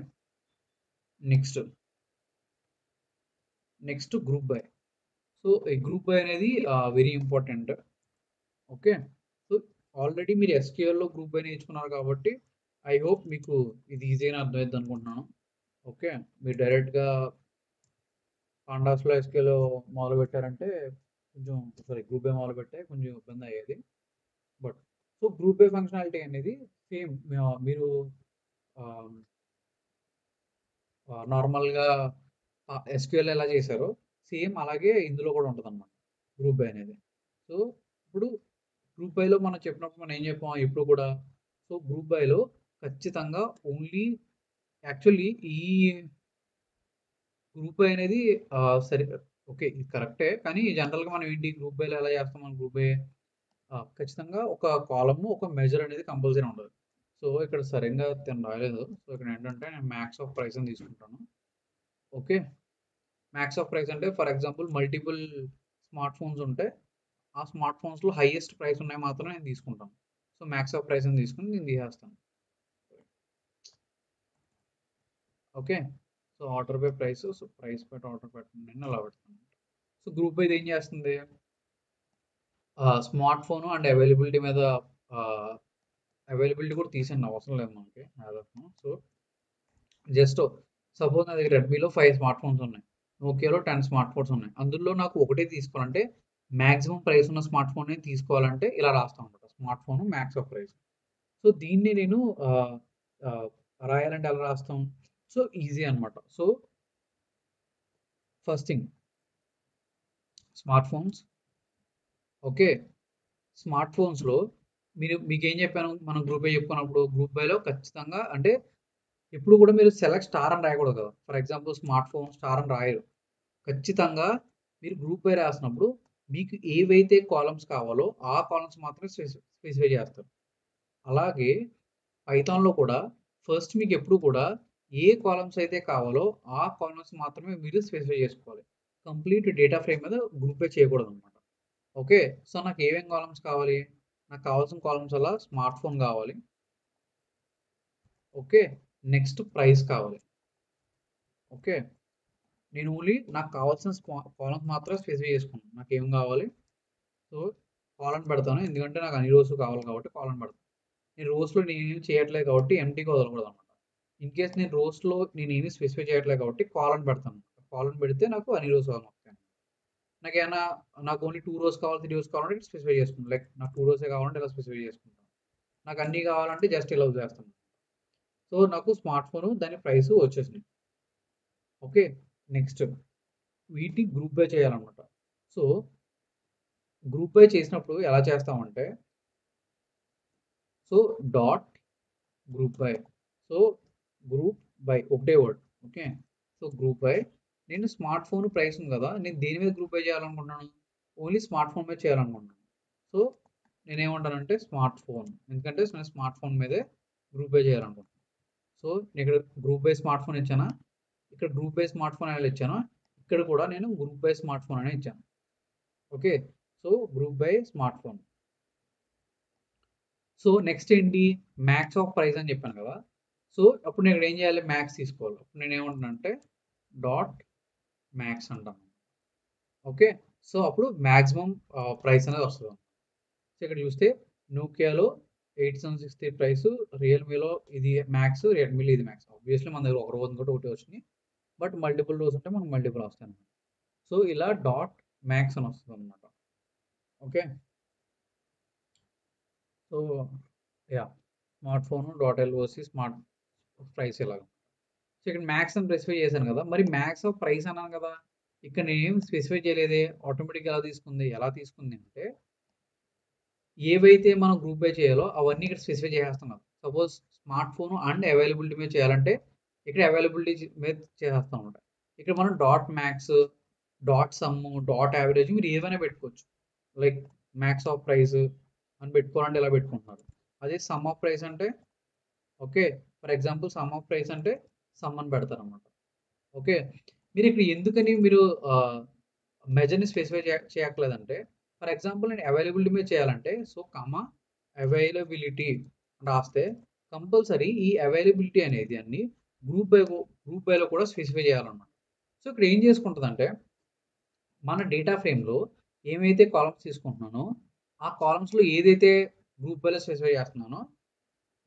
Next group by. So, ఈ గ్రూప్ బై అనేది very important. Okay. So, already మీరు ఎస్‌క్యూఎల్‌లో గ్రూప్ బై నేర్చుకున్నారు కాబట్టి ఐ హోప్ మీకు ఇది ఈజీగానే అర్థమైద్ది అనుకుంటున్నాను. ఓకే. మీరు డైరెక్ట్‌గా పాండాస్‌లో ఎస్‌క్యూఎల్ మొదలుపెట్టారంటే గ్రూప్ బై మొదలుపెడితే కొంచెం ఇబ్బంది అయ్యేది. But so, group by functionality అనేది సేమ్ మీరు ఆహ్, నార్మల్‌గా ఎస్‌క్యూఎల్ ఎలా చేశారో సేమ్ అలాగే ఇందులో కూడా ఉంటదన్నమాట. గ్రూప్ బై అనేది. సో, ఇప్పుడు గ్రూప్ బైలో మనం చెప్పినప్పుడు మనం ఏం చెప్పాం ఎప్పుడు కూడా సో, గ్రూప్ బైలో ఖచ్చితంగా ఓన్లీ యాక్చువల్లీ ఈ గ్రూప్ బై అనేది సరే ఓకే. ఇది కరెక్టే. కానీ జనరల్‌గా మనం ఏంటి గ్రూప్ బైలో ఎలా చేస్తాం మనం గ్రూప్ బై ఖచ్చితంగా ఒక కాలమ్, ఒక మెజర్ అనేది కంపల్సరీ ఉంటది. సో, ఇక్కడ సరింగా తిను రాయలేదు. సో, ఇక్కడ ఏంటంటే నేను మ్యాక్స్ ఆఫ్ ప్రైస్ అని తీసుకుంటాను. ఓకే. మ్యాక్స్ ఆఫ్ ప్రైస్ అంటే for example multiple smart phones ఉంటే ఆ స్మార్ట్ ఫోన్స్‌లో హైయెస్ట్ ప్రైస్ ఉన్నాయి మాత్రమే నేను తీసుకుంటాను. సో, మ్యాక్స్ ఆఫ్ ప్రైస్ అని తీసుకొని నేను తీసేస్తాను. Okay. So, order by price. So, price by order పెట్టండి నేను అలా పెడతాను. సో, గ్రూప్ బై ఏం చేస్తుంది? స్మార్ట్ ఫోన్ అండ్ అవైలబిలిటీ మీద ఆహ్, అవైలబిలిటీ కూడా తీసేయండి అవసరం లేదు మనకి as of now. So, just suppose నా దగ్గర రెడ్మీలో 5 స్మార్ట్ ఫోన్స్ ఉన్నాయి. నోకియాలో 10 స్మార్ట్ ఫోన్స్ ఉన్నాయి. అందులో నాకు ఒకటే తీసుకోవాలంటే మాక్సిమం ప్రైస్ ఉన్న స్మార్ట్ ఫోనే తీసుకోవాలంటే ఇలా రాస్తాం అనమాట. Smart phone max of price. So, దీన్ని నేను ఆహ్, రాయాలంటే ఎలా రాస్తాం? సో, ఈజీ అనమాట. So, first thing smart phones. Okay. Smart ఫోన్స్‌లో మీకేం చెప్పాను? మనం గ్రూప్ బై చెప్పుకున్నప్పుడు గ్రూప్ బైలో ఖచ్చితంగా అంటే ఎప్పుడు కూడా మీరు సెలెక్ట్ స్టార్ అని రాయకూడదు కదా! For example smart phone star అని రాయరు. ఖచ్చితంగా మీరు గ్రూప్ బై రాసినప్పుడు మీకు ఏవైతే కాలమ్స్ కావాలో ఆ కాలమ్స్ మాత్రమే స్పెసిఫై చేస్తారు. అలాగే పైథాన్‌లో కూడా ఫస్ట్ మీకు ఎప్పుడు కూడా ఏ కాలమ్స్ అయితే కావాలో ఆ కాలమ్స్ మాత్రమే మీరు స్పెసిఫై చేసుకోవాలి. కంప్లీట్ డేటా ఫ్రేమ్ మీద గ్రూప్ బై చేయకూడదనమాట. ఓకే. సో, నాకు ఏమేం కాలమ్స్ కావాలి? నాకు కావాల్సిన కాలమ్స్ అలా స్మార్ట్ ఫోన్ కావాలి. ఓకే. నెక్స్ట్ ప్రైస్ కావాలి. ఓకే. నేను ఓన్లీ నాకు కావాల్సిన కాలమ్స్ మాత్రమే స్పెసిఫై చేసుకున్నాను. నాకేం కావాలి? సో, కాలమ్ పెడతాను. ఎందుకంటే నాకు అన్ని రోస్ కావాలి కాబట్టి కాలమ్ పెడతాను. నేను రోస్‌లో నేనేమి చేయట్లేదు కాబట్టి ఎంప్టీగా వదలకూడదనమాట. ఇన్ కేస్ నేను రోస్‌లో నేనేమి స్పెసిఫై చేయట్లేదు కాబట్టి కాలమ్ పెడతాను. కాలమ్ పెడితే నాకు అన్ని రోస్ వస్తాయి. నాకేమన్నా నాకు ఓన్లీ 2 రోస్ కావాలి, 3 రోస్ కావాలంటే స్పెసిఫై చేసుకుంటాను. లైక్ నాకు 2 రోసే కావాలంటే ఇలా స్పెసిఫై చేసుకుంటాను. నాకు అన్నీ కావాలంటే జస్ట్ ఇలా వదిలేస్తాను. సో, నాకు స్మార్ట్ ఫోను దాని ప్రైస్ వచ్చేసినాయి. ఓకే. నెక్స్ట్ వీటిని గ్రూప్ బై చేయాలన్నమాట. సో, గ్రూప్ బై చేసినప్పుడు ఎలా చేస్తామంటే so, dot group by. So, group by ఒకటే word. Okay. So, group by నేను స్మార్ట్ ఫోన్ ప్రైస్ ఉంది కదా! నేను దేని మీద గ్రూప్ బై చేయాలనుకుంటున్నాను? ఓన్లీ స్మార్ట్ ఫోన్ మీద చేయాలనుకుంటున్నాను. సో, నేనేమంటానంటే స్మార్ట్ ఫోన్. ఎందుకంటే నేను స్మార్ట్ ఫోన్ మీదే గ్రూప్ బై చేయాలనుకుంటున్నాను. సో, ఇక్కడ గ్రూప్ బై స్మార్ట్ ఫోన్ ఇచ్చానా? ఇక్కడ గ్రూప్ బై స్మార్ట్ ఫోన్ ఎలా ఇచ్చానో ఇక్కడ కూడా నేను గ్రూప్ బై స్మార్ట్ ఫోన్ అనే ఇచ్చాను. Okay. So group by smart phone. So next ఏంటి, మ్యాక్స్ ఆఫ్ ప్రైస్ అని చెప్పాను కదా. సో అప్పుడు నేను ఏం చేయాలి, మ్యాక్స్ తీసుకోవాలి. అప్పుడు నేను ఏమంటున్నా అంటే డాట్ మ్యాక్స్ అంటాను. ఓకే, సో అప్పుడు మ్యాక్సిమం ప్రైస్ అనేది వస్తుంది. సో ఇక్కడ చూస్తే నోకియాలో 8760 ప్రైస్, రియల్మీలో ఇది మ్యాక్స్, రెడ్మీలో ఇది మ్యాక్స్. ఆబ్వియస్లీ మన దగ్గర ఒక రోజు కూడా ఒకటి వచ్చినాయి, బట్ మల్టిపుల్ రోజు ఉంటే మనకు మల్టిపుల్ వస్తాయి అన్నమాట. సో ఇలా డాట్ మ్యాక్స్ అని వస్తుంది అనమాట. Okay, so yeah smart phone dot LOC smart price ఇలాగ. సో ఇక్కడ మ్యాక్స్ అని స్పెసిఫై చేశాను కదా, మరి మ్యాక్స్ ఆఫ్ ప్రైస్ అన్నాను కదా, ఇక్కడ నేనేం స్పెసిఫై చేయలేదే, ఆటోమేటిక్గా ఎలా తీసుకుంది అంటే ఏవైతే మనం గ్రూప్ బై చేయాలో అవన్నీ ఇక్కడ స్పెసిఫై చేసేస్తున్నాం. Suppose smart phone and availability మీద చేయాలంటే ఇక్కడ అవైలబిలిటీ మీద చేసేస్తాం అనమాట. ఇక్కడ మనం dot max, dot some, dot average మీరు ఏమైనా పెట్టుకోవచ్చు. లైక్ మ్యాక్స్ ఆఫ్ ప్రైస్ అని పెట్టుకోవాలంటే ఇలా పెట్టుకుంటున్నారు. అదే సమ్ ఆఫ్ ప్రైస్ అంటే okay, for example some of price అంటే సమ్ అని పెడతారు అనమాట. ఓకే, మీరు ఇక్కడ ఎందుకని మీరు మెజర్ని స్పెసిఫై చేయట్లేదంటే, ఫర్ ఎగ్జాంపుల్ నేను అవైలబిలిటీ మీద చేయాలంటే సో కామా అవైలబిలిటీ రాస్తే కంపల్సరీ ఈ అవైలబిలిటీ అనేది అన్ని గ్రూప్ బైలో కూడా స్పెసిఫై చేయాలన్నమాట. సో ఇక్కడ ఏం చేసుకుంటుందంటే మన డేటా ఫ్రేమ్లో ఏమైతే కాలమ్స్ తీసుకుంటున్నానో ఆ కాలమ్స్లో ఏదైతే గ్రూప్ బైలో స్పెసిఫై చేస్తున్నానో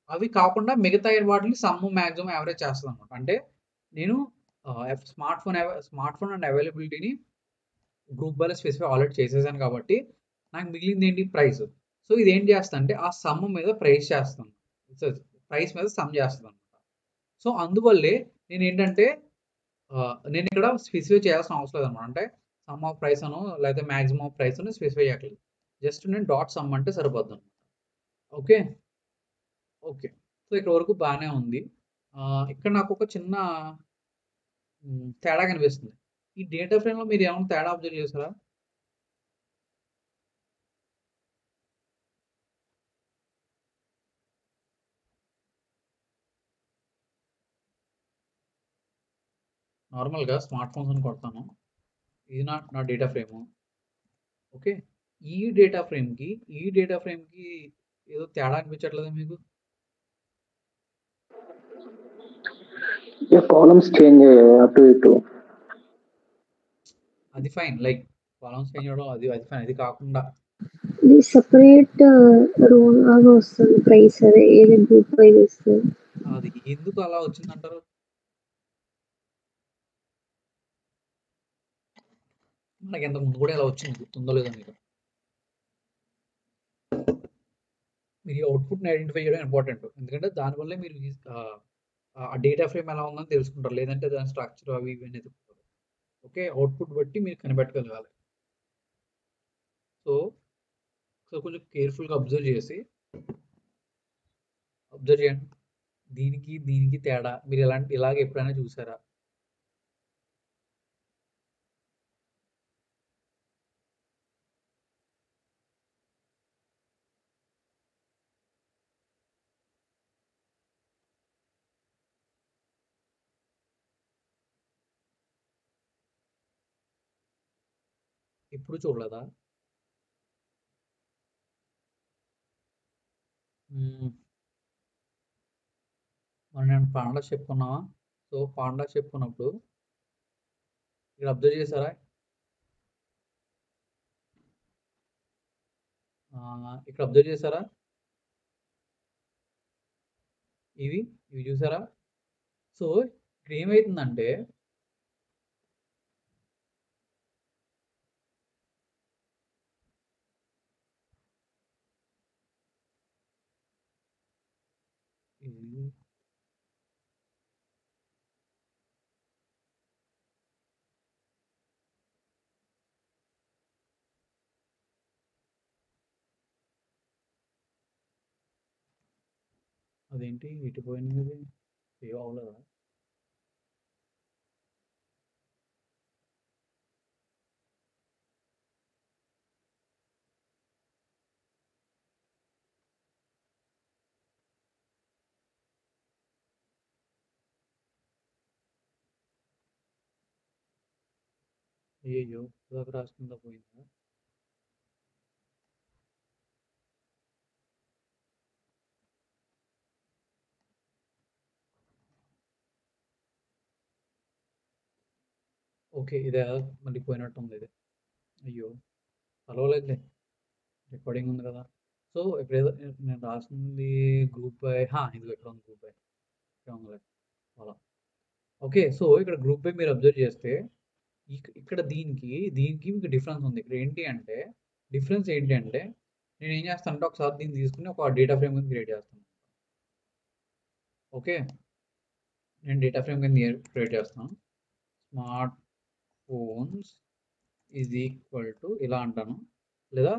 అవి కాకుండా మిగతా వాటిని సమ్, మ్యాక్సిమం, యావరేజ్ చేస్తుంది అనమాట. అంటే నేను స్మార్ట్ ఫోన్ అండ్ అవైలబిలిటీని గ్రూప్ బైలో స్పెసిఫై ఆల్రెడీ చేసేసాను కాబట్టి నాకు మిగిలింది ఏంటి, ప్రైస్. సో ఇది ఏం చేస్తా అంటే ఆ సమ్ మీద ప్రైస్ చేస్తాను, ప్రైస్ మీద సమ్ చేస్తాను అనమాట. సో అందువల్లే నేను ఏంటంటే నేను ఇక్కడ స్పెసిఫై చేయాల్సిన అవసరం లేదన్నమాట. అంటే సమ్ ఆఫ్ ప్రైస్ అను లేకపోతే మ్యాక్సిమం ఆఫ్ ప్రైస్ అని స్పెసిఫై చేయట్లేదు, జస్ట్ నేను డాట్ సమ్ అంటే సరిపోద్ది అనమాట. ఓకే ఓకే, సో ఇక్కడ వరకు బాగానే ఉంది. ఇక్కడ నాకు ఒక చిన్న తేడా కనిపిస్తుంది. ఈ డేటా ఫ్రేమ్లో మీరు ఏమైనా తేడా అబ్జర్వ్ చేస్తారా? నార్మల్గా స్మార్ట్ ఫోన్స్ అని కొడతాను, ఇది నా డేటా ఫ్రేము. ఓకే, ఈ డేటా ఫ్రేమ్కి ఏదో తేడా అనిపించట్లేదా మీకు? కాలమ్స్ చేంజ్ అయ్యాయి అటు ఇటు. అది ఫైన్, లైక్ కాలమ్స్ చేంజ్ చేయడం అది ఫైన్. అది కాకుండా ఇది సెపరేట్ రో లాగా వస్తుంది ప్రైస్, అదే ఏది గ్రూప్ బై చేస్తుంది. అది ఎందుకు అలా వచ్చిందంటారు? మనకి ఎంత ముందు కూడా ఇలా వచ్చింది, గుర్తుందో లేదో మీకు? మీరు ఈ అవుట్పుట్ని ఐడెంటిఫై చేయడం ఇంపార్టెంట్, ఎందుకంటే దానివల్లే మీరు ఆ డేటా ఫ్రేమ్ ఎలా ఉందని తెలుసుకుంటారు, లేదంటే దాని స్ట్రక్చర్ అవి ఇవి అనేది. ఓకే, అవుట్పుట్ బట్టి మీరు కనిపెట్టగలగాలి. సో సో కొంచెం కేర్ఫుల్గా అబ్జర్వ్ చేయండి. దీనికి తేడా మీరు ఇలాగ ఎప్పుడైనా చూసారా? ఎప్పుడు చూడలేదా? మనం నేను పాండాస్ చెప్పుకున్నావా? సో పాండాస్ చెప్పుకున్నప్పుడు ఇక్కడ అబ్జర్వ్ చేశారా? ఇక్కడ అబ్జర్వ్ చేశారా? ఇవి చూసారా? సో ఇక్కడ ఏమవుతుందంటే ఇది అదేంటి ఇటు పోయింది, ఇది సేవ్ అవ్వలేదా? అయ్యయ్యో, ఇదాక రాసుకుందా పోయిందా? ఓకే. ఇదే మళ్ళీ పోయినట్టుంది ఇది. అయ్యో! పర్వాలేదులే. రికార్డింగ్ ఉంది కదా! సో, ఇప్పుడేదో నేను రాసింది గ్రూప్ బై ఇదిగో ఇక్కడ ఉంది గ్రూప్ బై. ఇక్కడ ఉందిలే. అలా. ఓకే. సో, ఇక్కడ గ్రూప్ బై మీరు అబ్జర్వ్ చేస్తే ఇక్కడ దీనికి మీకు డిఫరెన్స్ ఉంది. ఇక్కడ ఏంటి అంటే డిఫరెన్స్ ఏంటి అంటే నేనేం చేస్తానంటే ఒకసారి దీన్ని తీసుకొని ఒక డేటా ఫ్రేమ్ కింద క్రియేట్ చేస్తాను. ఓకే. నేను డేటా ఫ్రేమ్ కింద క్రియేట్ చేస్తాను. Smart phones is equal to ఇలా అంటాను. లేదా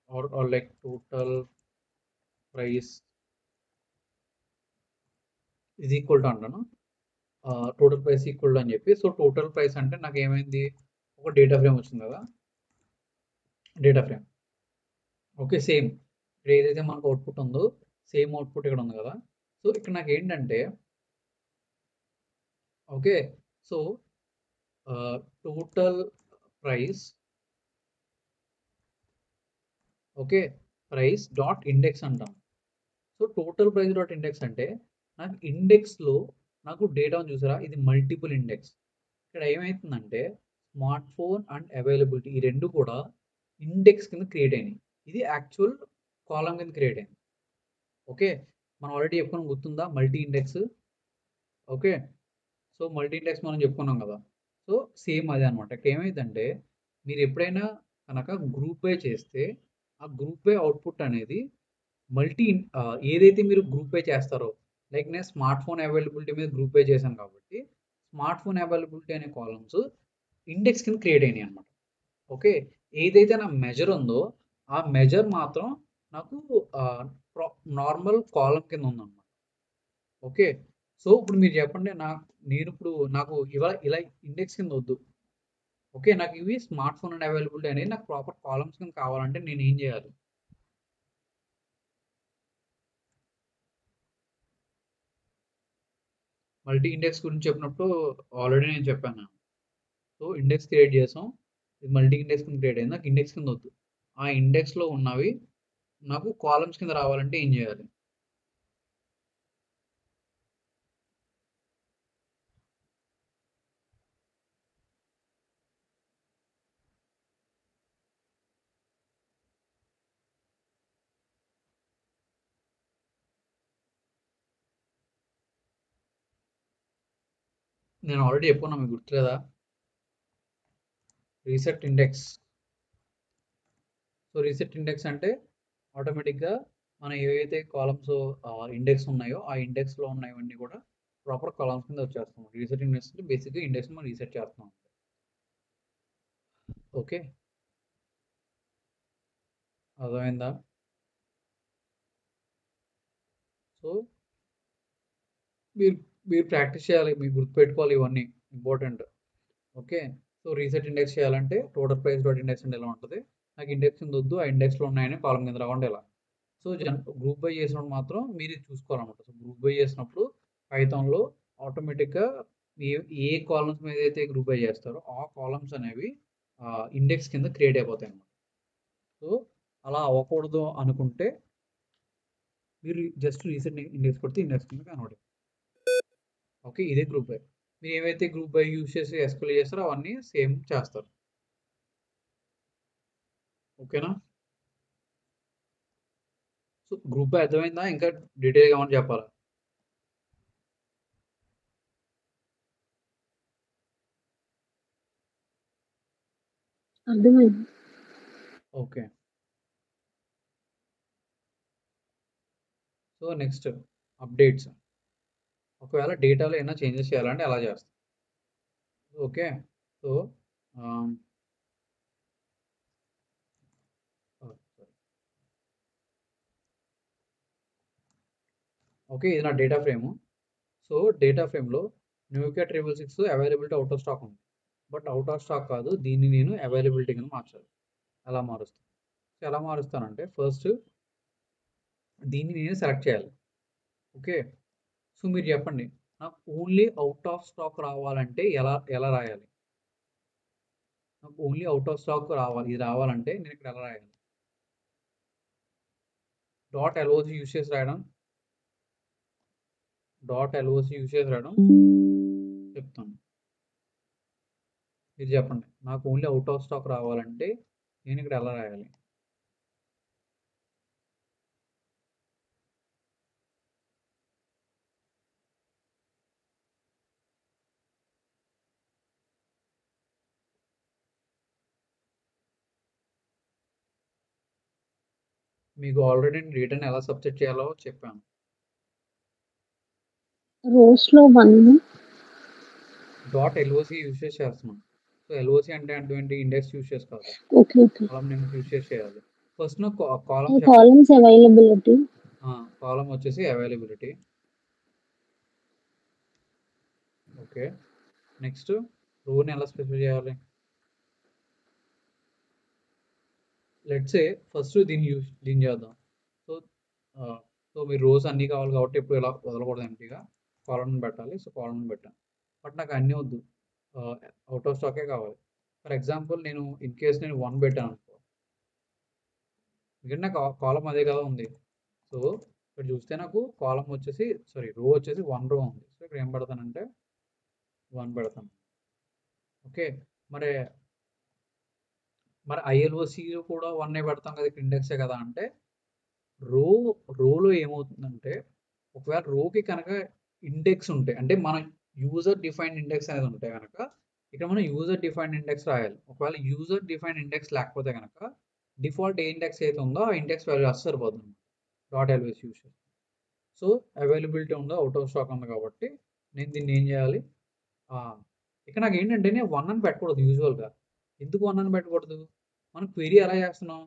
or like total price is equal to అంటాను. టోటల్ ప్రైస్ ఈక్వల్ అని చెప్పి. సో టోటల్ ప్రైస్ అంటే నాకు ఏమైంది, ఒక డేటా ఫ్రేమ్ వచ్చింది కదా, డేటా ఫ్రేమ్. ఓకే. సేమ్ ఇక్కడ ఏదైతే మనకు అవుట్పుట్ ఉందో సేమ్ అవుట్పుట్ ఇక్కడ ఉంది కదా. సో ఇక్కడ నాకు ఏంటంటే okay. So total price okay price dot index అంటాం. So total price dot index అంటే నాకు ఇండెక్స్లో నాకు డేటా చూసారా, ఇది మల్టిపుల్ ఇండెక్స్. ఇక్కడ ఏమవుతుందంటే స్మార్ట్ ఫోన్ అండ్ అవైలబిలిటీ ఈ రెండు కూడా ఇండెక్స్ కింద క్రియేట్ అయినాయి. ఇది యాక్చువల్ కాలం కింద క్రియేట్ అయింది. ఓకే. మనం ఆల్రెడీ చెప్పుకున్నాం, గుర్తుందా, multi index. Okay. So multi index మనం చెప్పుకున్నాం కదా. సో సేమ్ అదే అనమాట. ఇక్కడ ఏమైందంటే మీరు ఎప్పుడైనా కనుక గ్రూప్ బై చేస్తే ఆ గ్రూప్ బై అవుట్పుట్ అనేది ఏదైతే మీరు గ్రూప్ బై చేస్తారో, లైక్ నేను స్మార్ట్ ఫోన్ అవైలబిలిటీ మీద గ్రూప్ బై చేశాను కాబట్టి స్మార్ట్ ఫోన్ అవైలబిలిటీ అనే కాలమ్స్ ఇండెక్స్ కింద క్రియేట్ అయినాయి అనమాట. ఓకే. ఏదైతే నా మెజర్ ఉందో ఆ మెజర్ మాత్రం నాకు నార్మల్ కాలం కింద ఉందన్నమాట. ఓకే. సో ఇప్పుడు మీరు చెప్పండి, నాకు ఇలా ఇండెక్స్ కింద వద్దు. ఓకే. నాకు ఇవి స్మార్ట్ ఫోన్ అండ్ అవైలబిలిటీ అనేది నాకు ప్రాపర్ కాలమ్స్ కింద కావాలంటే నేను ఏం చేయాలి? మల్టీ ఇండెక్స్ గురించి చెప్పినప్పుడు ఆల్రెడీ నేను చెప్పాను. సో ఇండెక్స్ క్రియేట్ చేసాం, ఇది మల్టీ ఇండెక్స్ కింద క్రియేట్ అయింది. నాకు ఇండెక్స్ కింద వద్దు. ఆ ఇండెక్స్లో ఉన్నవి నాకు కాలమ్స్ కింద రావాలంటే ఏం చేయాలి? నేను ఆల్రెడీ చెప్పుకున్నా, మీకు గుర్తులేదా? Reset index. So reset index అంటే ఆటోమేటిక్గా మనం ఏవైతే కాలమ్స్ ఇండెక్స్ ఉన్నాయో ఆ ఇండెక్స్లో ఉన్నవన్నీ కూడా ప్రాపర్ కాలమ్స్ కింద వచ్చేస్తాం. రీసెట్ ఇండెక్స్ అంటే బేసిక్గా ఇండెక్స్ మనం రీసెట్ చేస్తాం. ఓకే. అర్థమైందా? సో మీరు ప్రాక్టీస్ చేయాలి, మీరు గుర్తుపెట్టుకోవాలి, ఇవన్నీ important. Okay. So reset index చేయాలంటే టోటల్ ప్రైస్ డాట్ ఇండెక్స్ అంటే ఎలా ఉంటుంది, నాకు ఇండెక్స్ కింద వద్దు, ఆ ఇండెక్స్లో ఉన్నాయని కాలం కింద రావండి ఇలా. సో గ్రూప్ బై చేసినప్పుడు మాత్రం మీరు చూసుకోవాలన్నమాట. సో గ్రూప్ బై చేసినప్పుడు పైథాన్లో ఆటోమేటిక్గా ఏ కాలమ్స్ మీద అయితే గ్రూప్ బై చేస్తారో ఆ కాలమ్స్ అనేవి ఇండెక్స్ కింద క్రియేట్ అయిపోతాయి అన్నమాట. సో అలా అవ్వకూడదు అనుకుంటే మీరు జస్ట్ రీసెట్ ఇండెక్స్ కొడితే ఇండెక్స్ కింద కనబడి. ఓకే. ఇదే గ్రూప్ బై. మీరు ఏవైతే గ్రూప్ బై యూజ్ చేసి ఎస్క్యూఎల్ చేస్తారో అవన్నీ సేమ్ చేస్తారు. ఓకేనా? సో గ్రూప్ బై అర్థమైందా? ఇంకా డీటెయిల్గా ఏమని చెప్పాలా? అర్థమైంది. ఓకే. So next updates. ఒకవేళ డేటాలో ఏమైనా చేంజెస్ చేయాలంటే అలా చేస్తాం. ఓకే. సో ఓకే, ఇది నా డేటా ఫ్రేము. సో డేటా ఫ్రేమ్లో nuclear 666 availability out of stock ఉంది. బట్ అవుట్ ఆఫ్ స్టాక్ కాదు, దీన్ని నేను అవైలబిలిటీ కింద మార్చాలి. ఎలా మారుస్తాను? సో ఎలా మారుస్తానంటే ఫస్ట్ దీన్ని నేను సెలెక్ట్ చేయాలి. ఓకే. సో మీరు చెప్పండి, నాకు ఓన్లీ అవుట్ ఆఫ్ స్టాక్ రావాలంటే ఎలా రాయాలి? నాకు ఓన్లీ అవుట్ ఆఫ్ స్టాక్ రావాలి, ఇది రావాలంటే నేను ఇక్కడ ఎలా రాయాలి? డాట్ ఎల్ఓసి యూస్ చేసి రాయడం డాట్ ఎల్ఓసి యూజ్ చేసి రాయడం చెప్తాను. మీరు చెప్పండి, నాకు ఓన్లీ అవుట్ ఆఫ్ స్టాక్ రావాలంటే నేను ఇక్కడ ఎలా రాయాలి? మీకు ఆల్రెడీ డేటాని ఎలా సబ్సెట్ చేయాలో చెప్పాను. రోస్ లో 1 డాట్ ఎల్ఓసి యూజ్ చేసి చేస్తున్నాం. సో ఎల్ఓసి అంటే ఏంటి? ఇండెక్స్ యూజ్ చేసి కాదు, ఓకే ఓకే కాలం నేమ్స్ యూజ్ చేసి చేయాలి. ఫస్ట్ నాకు కాలం కాలమ్స్ అవైలబిలిటీ కాలం వచ్చేసి అవైలబిలిటీ. ఓకే, నెక్స్ట్ రోని ఎలా స్పెసిఫై చేయాలి? లెట్స్ సే ఫస్ట్ దీన్ని చేద్దాం. సో మీరు రోస్ అన్నీ కావాలి కాబట్టి ఇప్పుడు ఇలా వదలకూడదు, ఎంటీగా కాలం పెట్టాలి. సో కాలం పెట్టాను, బట్ నాకు అన్నీ వద్దు, అవుట్ ఆఫ్ స్టాకే కావాలి. ఫర్ ఎగ్జాంపుల్ నేను ఇన్ కేస్ నేను 1 పెట్టాను అనుకో, ఎందుకంటే నాకు కాలం అదే కదా ఉంది. సో ఇక్కడ చూస్తే నాకు కాలం వచ్చేసి రో వచ్చేసి 1 రో ఉంది. సో ఇక్కడ ఏం పెడతానంటే 1 పెడతాను. ఓకే, మరి ఐఎల్ఓసి కూడా 1 పెడతాం కదా, ఇక్కడ ఇండెక్సే కదా. అంటే రోలో ఏమవుతుందంటే ఒకవేళ రోకి కనుక ఇండెక్స్ ఉంటే, అంటే మన యూజర్ డిఫైన్డ్ ఇండెక్స్ అనేది ఉంటే కనుక ఇక్కడ మనం యూజర్ డిఫైన్డ్ ఇండెక్స్ రాయాలి. ఒకవేళ యూజర్ డిఫైన్డ్ ఇండెక్స్ లేకపోతే కనుక డిఫాల్ట్ ఏ ఇండెక్స్ అయితే ఉందో ఆ ఇండెక్స్ వాల్యూ వస్తే సరిపోతుంది. డాట్ ఎల్ఓసి యూజ్ చేసి. సో అవైలబిలిటీ ఉందో అవుట్ ఆఫ్ స్టాక్ ఉంది కాబట్టి నేను దీన్ని ఏం చేయాలి? ఇక్కడ నాకు ఏంటంటే నేను 1 అని పెట్టకూడదు యూజువల్గా. ఎందుకు 1 అని పెట్టకూడదు? మనం క్వెరీ ఎలా చేస్తున్నాం?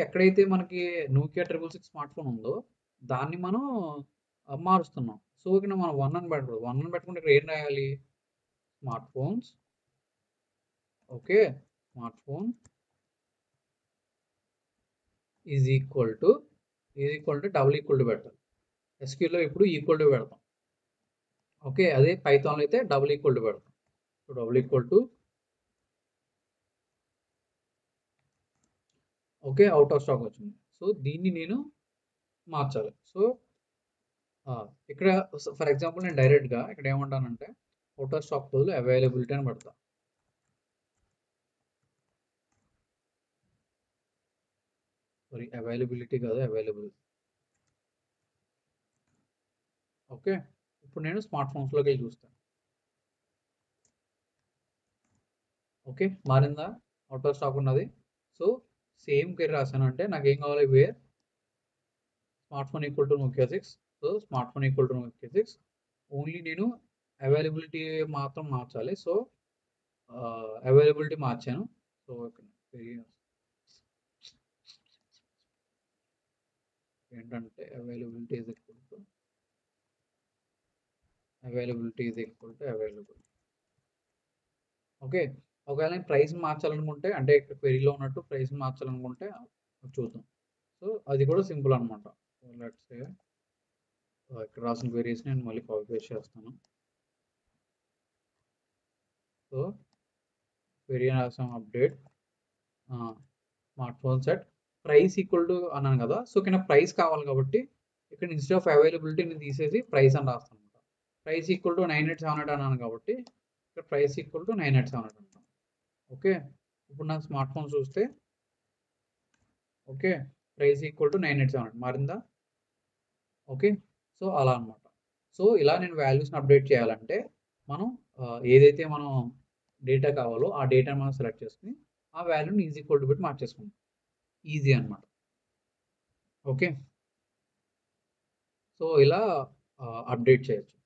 ఎక్కడైతే మనకి నోకియా 666 స్మార్ట్ ఫోన్ ఉందో దాన్ని మనం మారుస్తున్నాం. సో ఇక్కడ మనం 1 అని పెట్టకూడదు. 1 అని పెట్టుకుంటే ఇక్కడ ఏం రాయాలి? Smart phones. Okay, smart phone is equal to double equal to పెట్టాలి. ఎస్క్యూలో ఇప్పుడు ఈక్వల్ టు పెడతాం. ఓకే, అదే పైథాన్లో అయితే డబుల్ ఈక్వల్ టు పెడతాం. So double equal to okay, out of stock వచ్చింది. సో దీన్ని నేను మార్చాలి. సో ఇక్కడ ఫర్ ఎగ్జాంపుల్ నేను డైరెక్ట్గా ఇక్కడ ఏమంటానంటే అవుట్ ఆఫ్ స్టాక్ బదులు అవైలబిలిటీ అని పెడతా. అవైలబిలిటీ కాదు, అవైలబుల్. ఓకే, ఇప్పుడు నేను స్మార్ట్ ఫోన్స్లోకి వెళ్ళి చూస్తాను. ఓకే, మారిందా? అవుట్ ఆఫ్ స్టాక్ ఉన్నది. సో సేమ్ క్వెరీ రాశాను అంటే నాకు ఏం కావాలి? Where smart phone equal to Nokia 6. So smart phone equal to Nokia 6. Only నేను అవైలబిలిటీ మాత్రం మార్చాలి. సో అవైలబిలిటీ మార్చాను. సో ఏంటంటే availability is equal to available. Okay, ఒకవేళ నేను ప్రైస్ మార్చాలనుకుంటే, అంటే ఇక్కడ క్వెరీలో ఉన్నట్టు ప్రైస్ మార్చాలనుకుంటే చూద్దాం. సో అది కూడా సింపుల్ అనమాట. సో లెట్స్ సే ఇక్కడ రాసిన క్వెరీస్ నేను మళ్ళీ కాపీ పేస్ట్ చేస్తాను. సో క్వెరీ రాసాం update smart phone set price equal to అన్నాను కదా. సో కింద ప్రైస్ కావాలి కాబట్టి ఇక్కడ ఇన్స్టెడ్ ఆఫ్ అవైలబిలిటీని తీసేసి ప్రైస్ అని రాస్తాను అనమాట. ప్రైస్ ఈక్వల్ టు 9878 అన్నాను కాబట్టి ఇక్కడ ప్రైస్ ఈక్వల్ టు 9878 అంటాను. ఓకే, ఇప్పుడు నాకు స్మార్ట్ ఫోన్ చూస్తే ఓకే ప్రైస్ ఈక్వల్ టు 9878 మారిందా? ఓకే, సో అలా అనమాట. సో ఇలా నేను వాల్యూస్ని అప్డేట్ చేయాలంటే మనం ఏదైతే మనం డేటా కావాలో ఆ డేటాని మనం సెలెక్ట్ చేసుకుని ఆ వాల్యూని ఈజ్ ఈక్వల్ టు పెట్టి మార్చేసుకుంటాం. ఈజీ అనమాట. ఓకే, సో ఇలా అప్డేట్ చేయొచ్చు.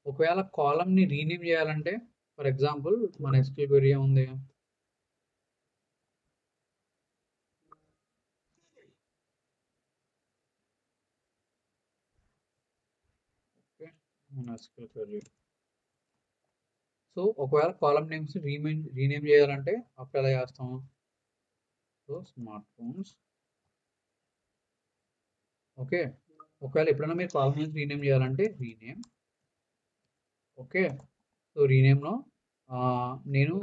ఒకవేళ కాలమ్ని రీనేమ్ చేయాలంటే ఫర్ ఎగ్జాంపుల్ మన ఎస్క్యూఎల్ క్వెరీ ఉంది. ఓకే, మన ఎస్క్యూఎల్ క్వెరీ. సో ఒకవేళ కాలం నేమ్స్ రీనేమ్ చేయాలంటే అప్పుడు ఎలా చేస్తాం? So smart phones. ఓకే, ఒకవేళ ఎప్పుడైనా మీరు కాలం నేమ్స్ రీనేమ్ చేయాలంటే రీనేమ్. ఓకే, సో రీనేమ్లో నేను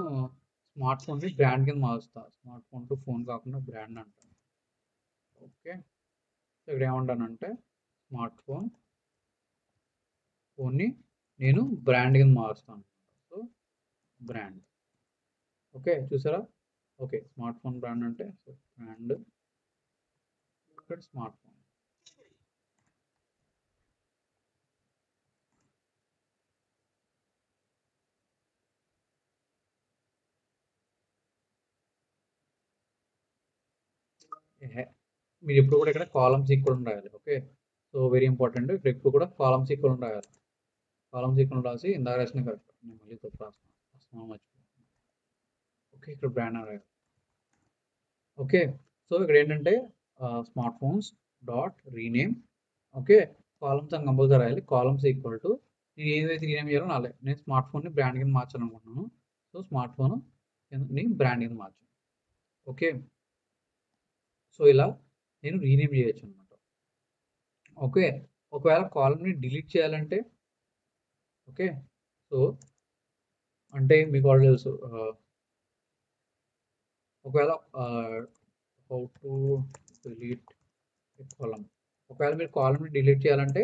స్మార్ట్ ఫోన్ని బ్రాండ్ కింద మారుస్తాను. స్మార్ట్ ఫోన్ టు ఫోన్ కాకుండా బ్రాండ్ అంటాను. ఓకే, సో ఇక్కడ ఏమంటానంటే స్మార్ట్ ఫోన్ ఫోన్ని నేను బ్రాండ్ కింద మారుస్తాను. So brand. ఓకే, చూసారా? ఓకే, స్మార్ట్ ఫోన్ బ్రాండ్ అంటే సో బ్రాండ్ ఇక్కడ స్మార్ట్ ఫోన్. మీరు ఎప్పుడు కూడా ఇక్కడ కాలమ్స్ ఈక్వల్ రాయాలి. Okay, so very important. ఇక్కడ ఎప్పుడు కూడా కాలమ్స్ ఈక్వల్ రాయాలి. కాలమ్స్ ఈక్వల్ రాసి ఇందాక రాసిన కరెక్ట్, నేను మళ్ళీ తప్పు రాస్తున్నాను, మర్చిపోయాను. ఓకే, ఇక్కడ బ్రాండ్ అని రాయాలి. ఓకే, సో ఇక్కడ ఏంటంటే smart phones dot rename. Okay, columns అని కంపల్సరీ రాయాలి. కాలమ్స్ ఈక్వల్ టు నేను ఏదైతే రీనేమ్ చేయాలో నాలే, నేను స్మార్ట్ ఫోన్ని బ్రాండ్ కింద మార్చాలనుకుంటున్నాను. సో స్మార్ట్ ఫోన్ బ్రాండ్ కింద మార్చాను. ఓకే, సో ఇలా నేను రీనేమ్ చేయొచ్చు అనమాట. ఓకే, ఒకవేళ కాలమ్ని డిలీట్ చేయాలంటే, ఓకే, సో అంటే మీకు ఆల్రెడీ తెలుసు ఒకవేళ హౌ టు డిలీట్ కాలమ్. ఒకవేళ మీరు కాలమ్ని డిలీట్ చేయాలంటే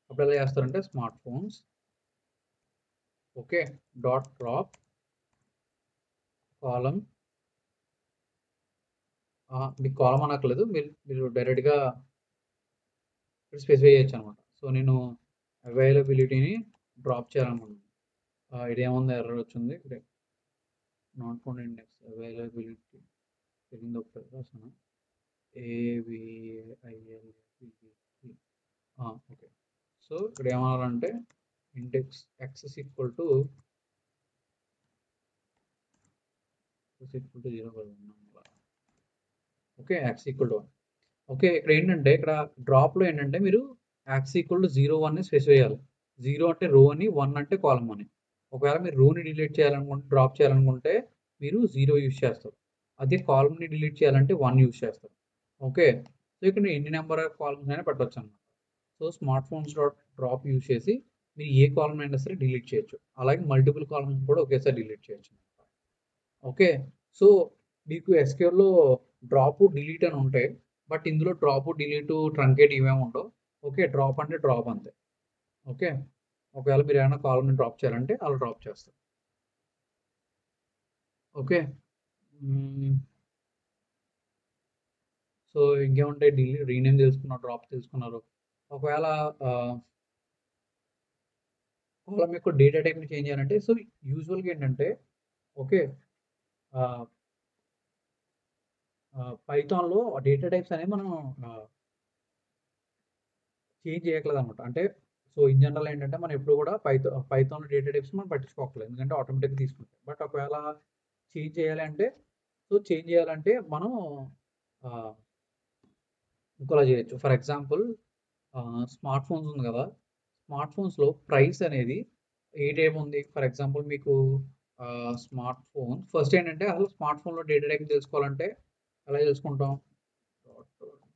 అప్పుడు ఎలా చేస్తారంటే smart phones okay dot drop column. మీకు కాలమ్ అనక్కలేదు, మీరు డైరెక్ట్గా స్పెసిఫై చేయొచ్చు అనమాట. సో నేను అవైలబిలిటీని డ్రాప్ చేయాలనుకుంటున్నాను. ఇదేముంది ఎర్రర్ వచ్చింది, నాట్ ఫౌండ్ ఇండెక్స్ అవైలబిలిటీ తెలియదు, ఒకసారి రాసాను AVIL. ఓకే, సో ఇక్కడ ఏమన్నారంటే index access equal to 0. Okay, access equal to 1. Okay, ఇక్కడ ఏంటంటే ఇక్కడ డ్రాప్లో ఏంటంటే మీరు యాక్సెస్ ఈక్వల్ టు 0 స్పెసిఫై చేయాలి. 0 అంటే రో అని, 1 అంటే కాలమ్ అని. ఒకవేళ మీరు రోని డిలీట్ చేయాలనుకుంటే, డ్రాప్ చేయాలనుకుంటే మీరు 0 యూజ్ చేస్తారు. అదే కాలమ్ని డిలీట్ చేయాలంటే 1 యూజ్ చేస్తారు. ఓకే, సో ఇక్కడ ఎన్ని నెంబర్ ఆఫ్ కాలమ్స్ అయినా పెట్టవచ్చు అనమాట. So smart phones dot drop use చేసి మీరు ఏ కాలమ్ అయినా సరే డిలీట్ చేయొచ్చు. అలాగే మల్టిపుల్ కాలమ్స్ కూడా ఒకేసారి డిలీట్ చేయొచ్చు. ఓకే, సో మీకు ఎస్క్యూఎల్లో డ్రాప్ డిలీట్ అని ఉంటాయి, బట్ ఇందులో డ్రాప్ డిలీట్ ట్రంకేట్ ఇవేమి ఉండవు. ఓకే, డ్రాప్ అంటే డ్రాప్ అంతే. ఓకే, ఒకవేళ మీరు ఏమైనా కాలమ్ని డ్రాప్ చేయాలంటే అలా డ్రాప్ చేస్తారు. ఓకే, సో ఇంకేముంటాయి, రీనేమ్ తెలుసుకున్నారు, డ్రాప్ తెలుసుకున్నారు. ఒకవేళ కాలమ్ యొక్క డేటా టైప్ని చేంజ్ చేయాలంటే సో యూజువల్గా ఏంటంటే ఓకే పైథాన్లో డేటా టైప్స్ అనేవి మనం చేంజ్ చేయట్లేదు అనమాట. అంటే సో ఇన్ జనరల్ ఏంటంటే మనం ఎప్పుడు కూడా పైథాన్లో డేటా టైప్స్ మనం పట్టించుకోకలేదు, ఎందుకంటే ఆటోమేటిక్గా తీసుకుంటాం. బట్ ఒకవేళ చేంజ్ చేయాలంటే మనం ఇంకోలా చేయొచ్చు. ఫర్ ఎగ్జాంపుల్ స్మార్ట్ ఫోన్స్ ఉంది కదా, స్మార్ట్ ఫోన్స్లో ప్రైస్ అనేది ఏ టైప్ ఉంది. ఫర్ ఎగ్జాంపుల్ మీకు స్మార్ట్ ఫోన్ ఫస్ట్ ఏంటంటే అసలు స్మార్ట్ ఫోన్లో డేటా టైప్ తెలుసుకోవాలంటే ఎలా తెలుసుకుంటాం,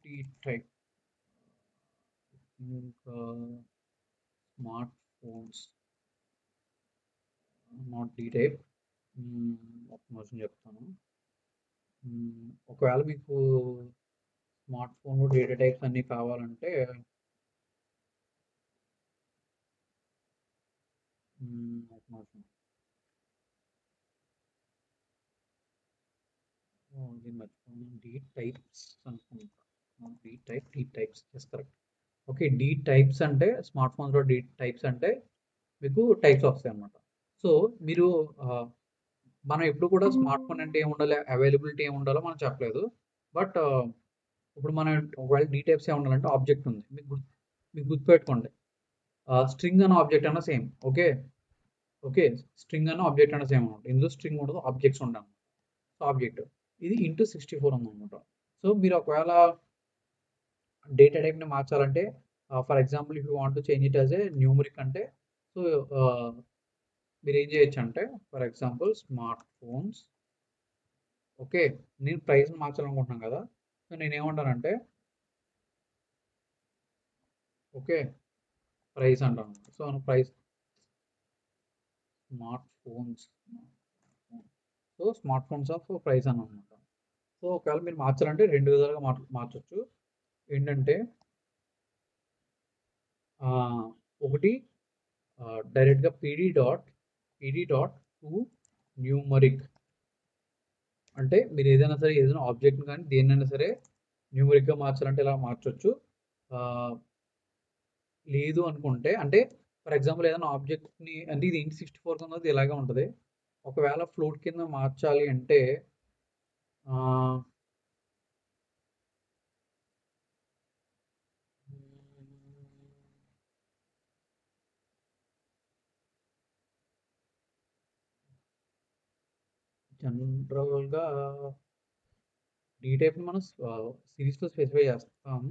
టీ టైప్. ఇంకా smart phones not dtype. ఒక నిమిషం చెప్తాను. ఒకవేళ మీకు స్మార్ట్ ఫోన్లో డేటా టైప్స్ అన్నీ కావాలంటే ఒక నిమిషం, ఇది మర్చిపోయాను. డి టైప్స్ అనుకుంటా, dtypes is correct. Okay, dtypes అంటే స్మార్ట్ ఫోన్స్లో డి టైప్స్ అంటే మీకు టైప్స్ వస్తాయి అన్నమాట. సో మీరు మనం ఎప్పుడు కూడా స్మార్ట్ ఫోన్ అంటే ఏమి ఉండాలి, అవైలబిలిటీ ఏమి ఉండాలో మనం చెప్పలేదు. బట్ ఇప్పుడు మనం ఒకవేళ డి టైప్స్ ఏమి ఉండాలంటే ఆబ్జెక్ట్ ఉంది, మీకు గుర్తుపెట్టుకోండి. స్ట్రింగ్ అన్న ఆబ్జెక్ట్ అన్న సేమ్. ఓకే, స్ట్రింగ్ అన్న ఆబ్జెక్ట్ అన్న సేమ్ అనమాట. ఇందులో స్ట్రింగ్ ఉండదు, ఆబ్జెక్ట్స్ ఉండవు. సో ఆబ్జెక్ట్ ఇది ఇంటూ 64 ఉందన్నమాట. సో మీరు ఒకవేళ డేటా టైప్ని మార్చాలంటే for example if you want to change it as a numeric అంటే సో మీరు ఏం చేయొచ్చు అంటే for example smart phones. Okay, నేను ప్రైస్ని మార్చాలనుకుంటున్నాను కదా, సో నేను ఏమంటానంటే ఓకే ప్రైస్ అంటాను. So price smart phones, so smart phones of price అని అనమాట. సో ఒకవేళ మీరు మార్చాలంటే రెండు విధాలుగా మార్చొచ్చు. ఏంటంటే ఒకటి డైరెక్ట్గా pd డాట్ టు న్యూమరిక్ అంటే మీరు ఏదైనా ఆబ్జెక్ట్ కానీ దేన్నైనా సరే న్యూమరిక్గా మార్చాలంటే ఇలా మార్చొచ్చు. లేదు అనుకుంటే అంటే ఫర్ ఎగ్జాంపుల్ ఏదైనా ఆబ్జెక్ట్ని అంటే ఇది ఇంట్ 64 ఉన్నది ఇలాగే ఉంటుంది. ఒకవేళ ఫ్లోట్ కింద మార్చాలి అంటే జనరల్గా డీ టైప్ని మనం సిరీస్లో స్పెసిఫై చేస్తాం.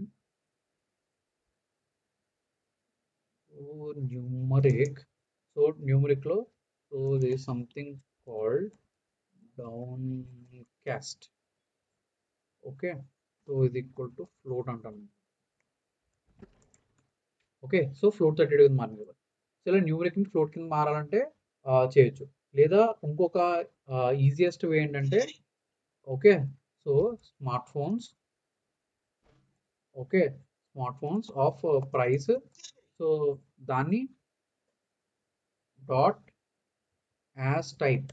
న్యూమరిక్ సో న్యూమరిక్లో so they something called down cast. Okay, so ఇది ఈక్వల్ టు ఫ్లోట్ అంటాం. ఓకే, సో ఫ్లోట్ 32 కింద మారింది కదా. సో ఇలా న్యూమరిక్ని ఫ్లోట్ కింద మారాలంటే చేయొచ్చు. లేదా ఇంకొక ఈజియెస్ట్ వే ఏంటంటే okay so smart phones of price so దాన్ని డాట్ యాజ్ టైప్.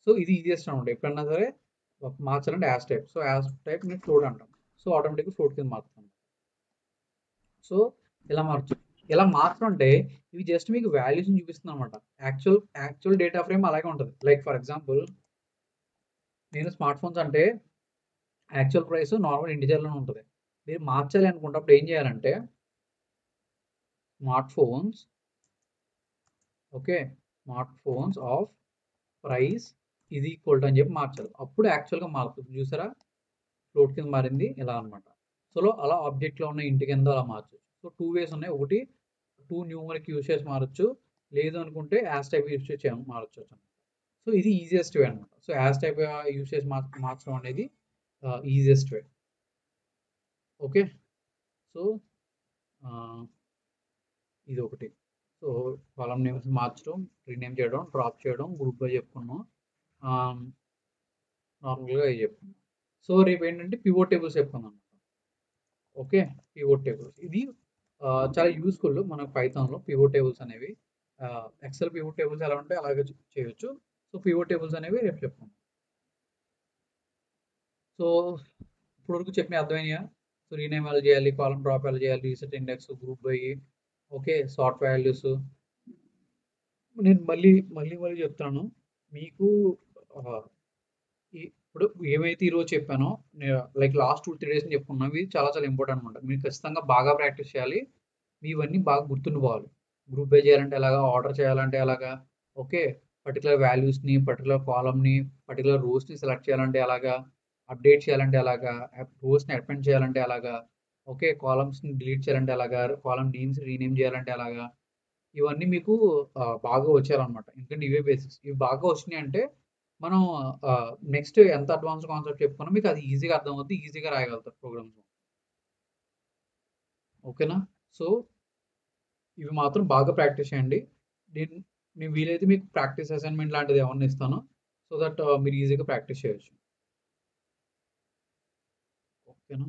సో ఇది ఈజియెస్ట్ అనమాట. ఎప్పుడన్నా సరే మార్చాలంటే as type. So as type నేను ఫ్లోట్ అంటాం. సో ఆటోమేటిక్గా ఫ్లోట్ కింద మారుతాం. సో ఇలా మార్చడం అంటే ఇవి జస్ట్ మీకు వాల్యూస్ని చూపిస్తుంది అనమాట. యాక్చువల్ డేటా ఫ్రేమ్ అలాగే ఉంటుంది. లైక్ ఫర్ ఎగ్జాంపుల్ నేను స్మార్ట్ ఫోన్స్ అంటే యాక్చువల్ ప్రైస్ నార్మల్ ఇంటిజర్లోనే ఉంటుంది. మీరు మార్చాలి అనుకున్నప్పుడు ఏం చేయాలంటే స్మార్ట్ ఫోన్స్ ఆఫ్ ప్రైస్ ఇది ఈక్వల్ టు అని చెప్పి మార్చాలి. అప్పుడు యాక్చువల్గా మారుతుంది. చూసారా, ఫ్లోట్ కింద మారింది ఇలా అనమాట. సో అలా ఆబ్జెక్ట్లో ఉన్న ఇంటి కింద అలా మార్చచ్చు. సో 2 వేస్ ఉన్నాయి. ఒకటి 2 న్యూమరిక్ యూస్ చేసి మారచ్చు, లేదు అనుకుంటే యాజ్ టైప్ యూస్ చేసి మారచ్చు. సో ఇది ఈజియెస్ట్ వే అనమాట. సో యాజ్ టైప్ యూస్ చేసి మార్చడం అనేది ఈజియెస్ట్ వే. ఓకే, సో ఇది ఒకటి. సో కాలం నేమ్స్ మార్చడం, రీనేమ్ చేయడం, డ్రాప్ చేయడం, గ్రూప్గా చెప్పుకున్నాం, నార్మల్గా అవి చెప్పుకున్నాం. సో రేపు ఏంటంటే పివోట్ టేబుల్స్ చెప్పుకుందాం. ఓకే, పివోట్ టేబుల్స్ ఇది చాలా యూస్ఫుల్ మనకు పైథాన్లో. పివోట్ టేబుల్స్ అనేవి ఎక్సెల్ పివోట్ టేబుల్స్ ఎలా ఉంటే అలాగే చేయొచ్చు. సో పివోట్ టేబుల్స్ అనేవి రేపు చెప్పుకుందాం. సో ఇప్పటివరకు చెప్పిన అర్థమైనాయా? సో రీనేమ్ ఎలా చేయాలి, కాలం డ్రాప్ ఎలా చేయాలి, reset index, group by, okay sort values. నేను మళ్ళీ చెప్తాను మీకు. ఇప్పుడు ఏమైతే ఈరోజు చెప్పానో లైక్ లాస్ట్ 2-3 డేస్ చెప్పుకున్నాం, ఇవి చాలా ఇంపార్టెంట్ అనమాట. మీరు ఖచ్చితంగా బాగా ప్రాక్టీస్ చేయాలి. ఇవన్నీ బాగా గుర్తుండిపోవాలి. గ్రూప్ బై చేయాలంటే ఎలాగా, ఆర్డర్ చేయాలంటే ఎలాగా, ఓకే పర్టికులర్ వాల్యూస్ని, పర్టికులర్ కాలమ్ని, పర్టికులర్ రోస్ని సెలెక్ట్ చేయాలంటే ఎలాగా, అప్డేట్ చేయాలంటే ఎలాగా, రోస్ని అపెండ్ చేయాలంటే ఎలాగా, ఓకే కాలమ్స్ని డిలీట్ చేయాలంటే ఎలాగా, కాలమ్ నేమ్స్ రీనేమ్ చేయాలంటే ఎలాగా, ఇవన్నీ మీకు బాగా వచ్చేయాలన్నమాట. ఎందుకంటే ఇవే బేసిక్స్. ఇవి బాగా వచ్చినాయి అంటే మనం నెక్స్ట్ ఎంత అడ్వాన్స్ కాన్సెప్ట్ చెప్పుకున్నా మీకు అది ఈజీగా అర్థమవుతుంది, ఈజీగా రాయగలుగుతారు ప్రోగ్రామ్స్. ఓకేనా? సో ఇవి మాత్రం బాగా ప్రాక్టీస్ చేయండి. నేను వీలైతే మీకు ప్రాక్టీస్ అసైన్మెంట్ లాంటిది ఏమన్నా ఇస్తాను, సో దట్ మీరు ఈజీగా ప్రాక్టీస్ చేయొచ్చు. ఓకేనా?